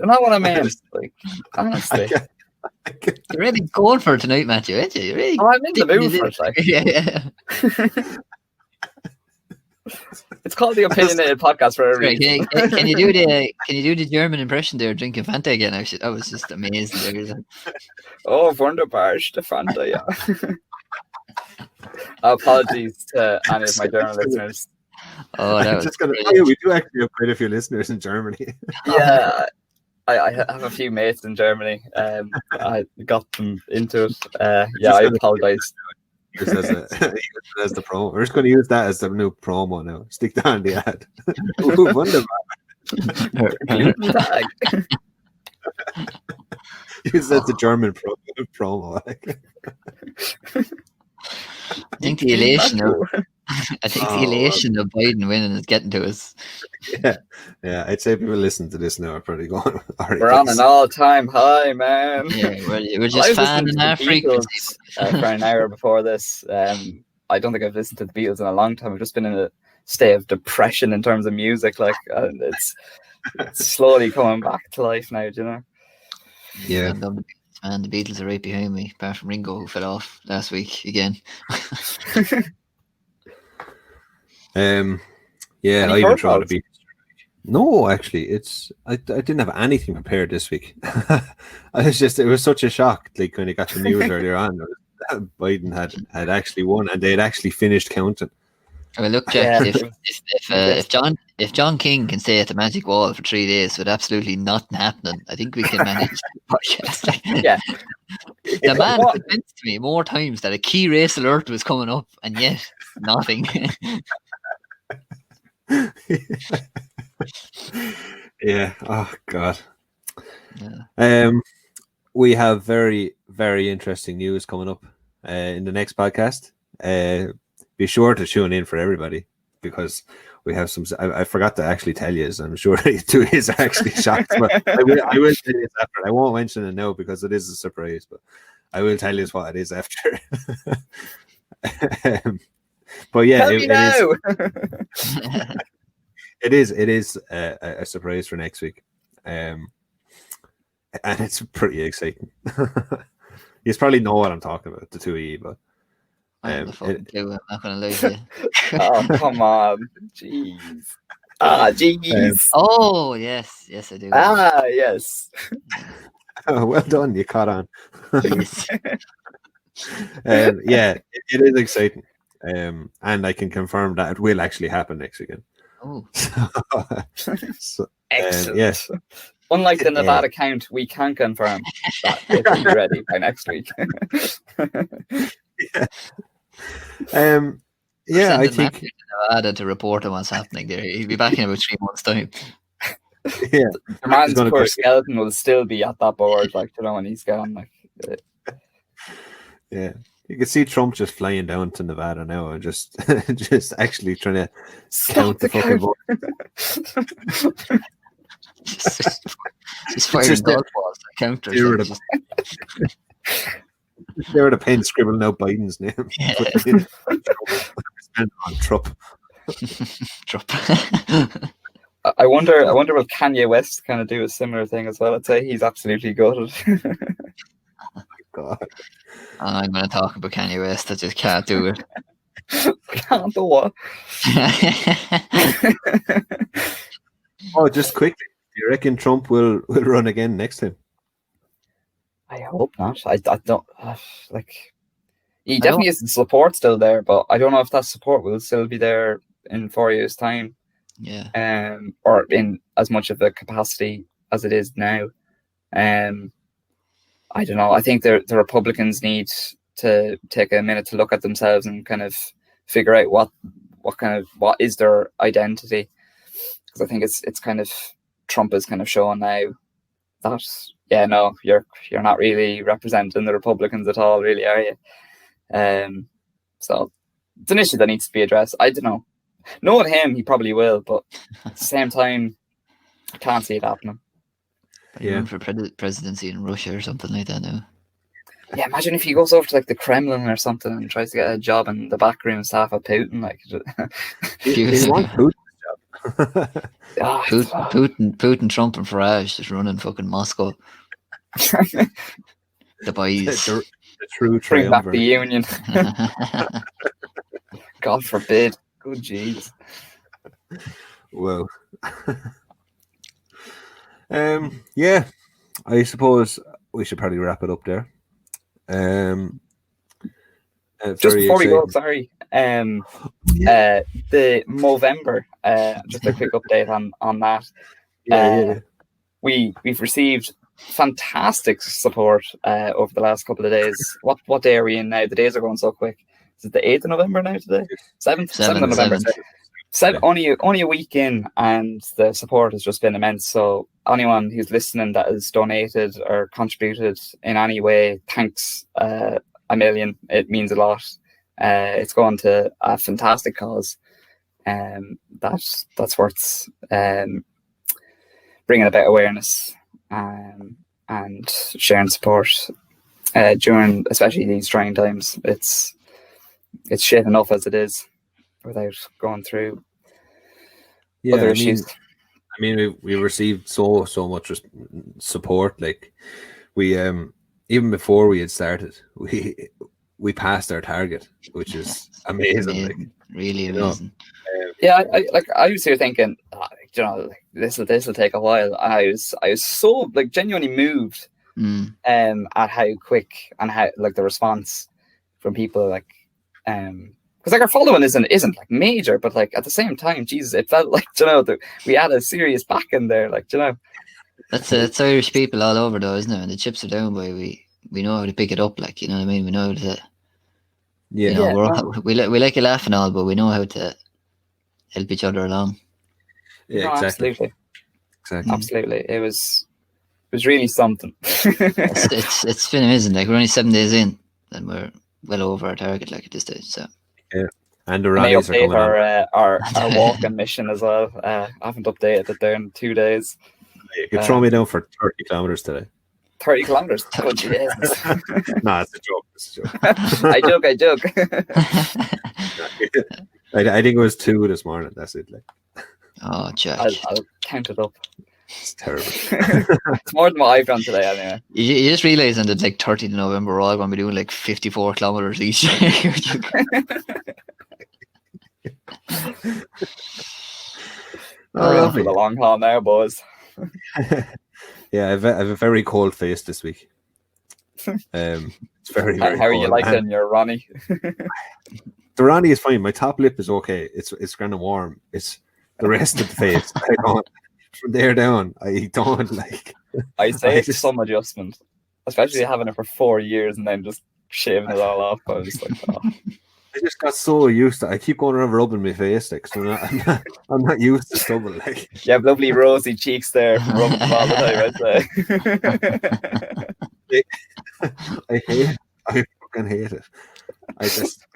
you know what I mean? Like, honestly. You're really going for it tonight, Matthew, aren't you? You're really I'm in the mood for it, like. Yeah. It's called the Opinionated Podcast for a reason. Can you do the German impression there, drinking Fanta again? I was just amazed there. Oh, wunderbar, the Fanta, yeah. Apologies to any of my German listeners. Oh, that was we do actually have quite a few listeners in Germany. Yeah, I have a few mates in Germany. I got them into it. I apologize. Use as the promo. We're just going to use that as the new promo now. Stick that on the ad. Ooh, wonderful. Use that the German promo. I think the elation of Biden winning is getting to us. Yeah. I'd say people listen to this now are probably going. We're on an all-time high, man. Yeah, we're just fanning our frequency for an hour before this. I don't think I've listened to the Beatles in a long time. I've just been in a state of depression in terms of music. Like, it's slowly coming back to life now. Do you know? Yeah. Man, the Beatles are right behind me, apart from Ringo, who fell off last week again. I even tried to be. No, actually, I didn't have anything prepared this week. It was such a shock. Like, when I got the news earlier on, Biden had actually won, and they had actually finished counting. Well, look, Jack, if John King can stay at the Magic Wall for 3 days with absolutely nothing happening, I think we can manage the podcast. Yeah. The man convinced me more times that a key race alert was coming up, and yet nothing. Yeah. Oh God. Yeah. We have very, very interesting news coming up in the next podcast. Be sure to tune in for everybody, because we have some. I forgot to actually tell you, so I'm sure you two is actually shocked. But I will tell you after. I won't mention it now because it is a surprise, but I will tell you what it is after. But yeah, it is a surprise for next week, and it's pretty exciting. You probably know what I'm talking about, the two of you, but I have no Um, fucking it- clue. I'm not gonna lie to you. Oh, come on. Jeez. Ah, jeez. Oh yes, yes I do. Ah, yes. well done, you caught on. Yes. Yeah, it is exciting. And I can confirm that it will actually happen next weekend. Oh, So, Excellent. yes. Unlike the Yeah. Nevada count, we can confirm that it will be ready by next week. Yeah, I sending think Matthew to Nevada to report on what's happening there. He'll be back in about 3 months' time. yeah. The man's gonna poor go- skeleton will still be at that board, like, you know, when he's gone. Like, Yeah, you can see Trump just flying down to Nevada now and just just actually trying to count the fucking vote. Just firing just golf balls at counters. Zero Like, to- just, There with a pen scribbling out Biden's name. Yeah. Putting it on Trump. drop. I wonder will Kanye West kind of do a similar thing as well? I'd say he's absolutely gutted. God. I'm going to talk about Kanye West. I just can't do it. Can't do what? Oh, just quickly, do you reckon Trump will run again next time? I hope not. I don't like. He I definitely is the support still there, but I don't know if that support will still be there in 4 years' time. Yeah. Or in as much of a capacity as it is now. I don't know. I think the Republicans need to take a minute to look at themselves and kind of figure out what is their identity. Because I think it's kind of Trump is kind of showing now that you're not really representing the Republicans at all, really, are you? So it's an issue that needs to be addressed. I don't know. Knowing him, he probably will, but at the same time, I can't see it happening. Yeah. Run for presidency in Russia or something like that now. Yeah, imagine if he goes over to like the Kremlin or something and tries to get a job in the backroom staff of Putin. Like, He wants Putin's job. Putin, Trump, and Farage just running fucking Moscow. The boys. the true bring back the triumvirate. union. God forbid. Good jeez. Well, yeah, I suppose we should probably wrap it up there. Just very before we go, exciting. sorry. The Movember. Just a quick update on that. Yeah. We've received fantastic support over the last couple of days. What day are we in now? The days are going so quick. Is it the 8th of November now today? 7th of November. Only a week in, and the support has just been immense. So anyone who's listening that has donated or contributed in any way, thanks a million. It means a lot. It's going to a fantastic cause. That's worth bringing about awareness and sharing support during especially these trying times. It's shit enough as it is without going through other issues. I mean, we received so much support. Like we even before we had started, we passed our target, which is amazing. Like, really amazing. Yeah, I was here thinking, this will take a while. I was so genuinely moved at how quick and how the response from people because our following isn't major, but at the same time, Jesus, it felt that we had a serious back in there, That's Irish people all over though, isn't it? When the chips are down, boy, we know how to pick it up. You know what I mean? We know how to. We like a laugh and all, but we know how to help each other along. Yeah, exactly. Absolutely. It was really something. it's been amazing. We're only 7 days in, and we're well over our target at this stage. So yeah, and the rallies are coming our walking mission as well. I haven't updated it there in 2 days. You could throw me down for 30 kilometers today. 30 kilometers. Good Jesus. No, it's a joke. I joke. I think it was 2 this morning. That's it. Oh, Jack. I'll count it up. It's terrible. It's more than what I've done today, anyway. You just realising that like 30th of November we're all going to be doing like 54 kilometers each. We're going for the long haul now, boys. Yeah, I've a very cold face this week. It's very, very How are cold. you liking your Ronnie? The Ronnie is fine. My top lip is okay. It's kind of warm. It's the rest of the face. I don't. From there down, I don't like. I say it's some adjustment, especially having it for 4 years and then just shaving it all off. I was just like, oh. I just got so used to it. I keep going around rubbing my face, like, so I'm not used to stubble. Like, You have lovely rosy cheeks there from rubbing them all the time, I'd say. I hate it. I fucking hate it. I just,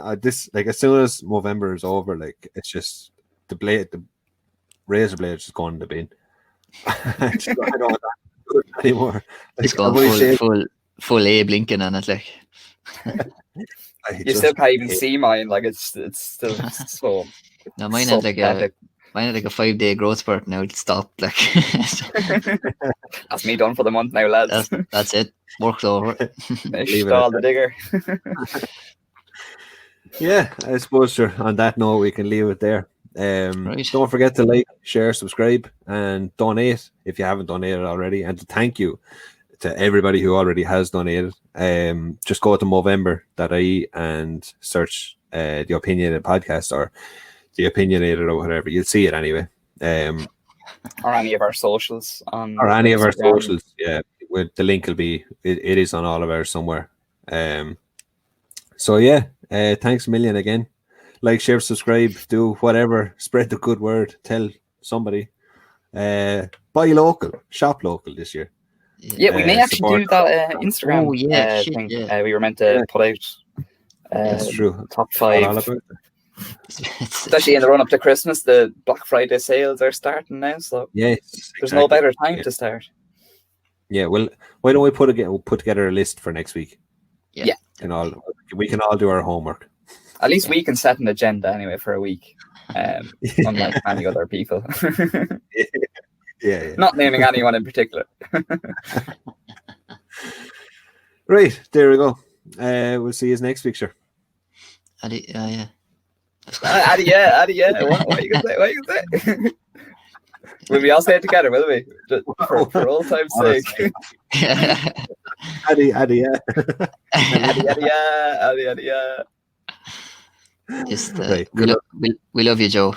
I this like as soon as November is over, like it's just the razor blade is just going in the bin. I don't want that anymore. It's gone full Abe Lincoln on it, like. You still can't even see mine. Like it's still so. No, mine so had like pathetic. a 5-day growth spurt. Now it's stopped. Like That's me done for the month now, lads. that's it. Work's over. Finished all the digger. Yeah, I suppose sure. On that note, we can leave it there. Right. Don't forget to like, share, subscribe, and donate if you haven't donated already. And to thank you to everybody who already has donated. Just go to Movember.ie and search the Opinionated Podcast or the Opinionated or whatever. You'll see it anyway. Or any of our socials on Or any of our Instagram. socials. Yeah, the link will be. It is on all of ours somewhere. So yeah, thanks a million again. Like, share, subscribe, do whatever. Spread the good word. Tell somebody. Buy local, shop local this year. Yeah, we may actually do that Instagram Oh, yeah, shit, thing. yeah. We were meant to put out That's true. top Forgot all 5. about it. Especially in the run up to Christmas, the Black Friday sales are starting now, so Yes, there's no better time Yeah. to start. Yeah, well, why don't we put together a list for next week? Yeah. And we can all do our homework. At least we can set an agenda anyway for a week, unlike many other people. Yeah. Not naming anyone in particular. Right, there we go. We'll see you next week, sure. Yeah. Addy, yeah. What are you gonna say? What are you gonna say? Will we all say it together, will we? Just for old time's sake. Addy, yeah. Addy, yeah. Just Right, we love you, Joe.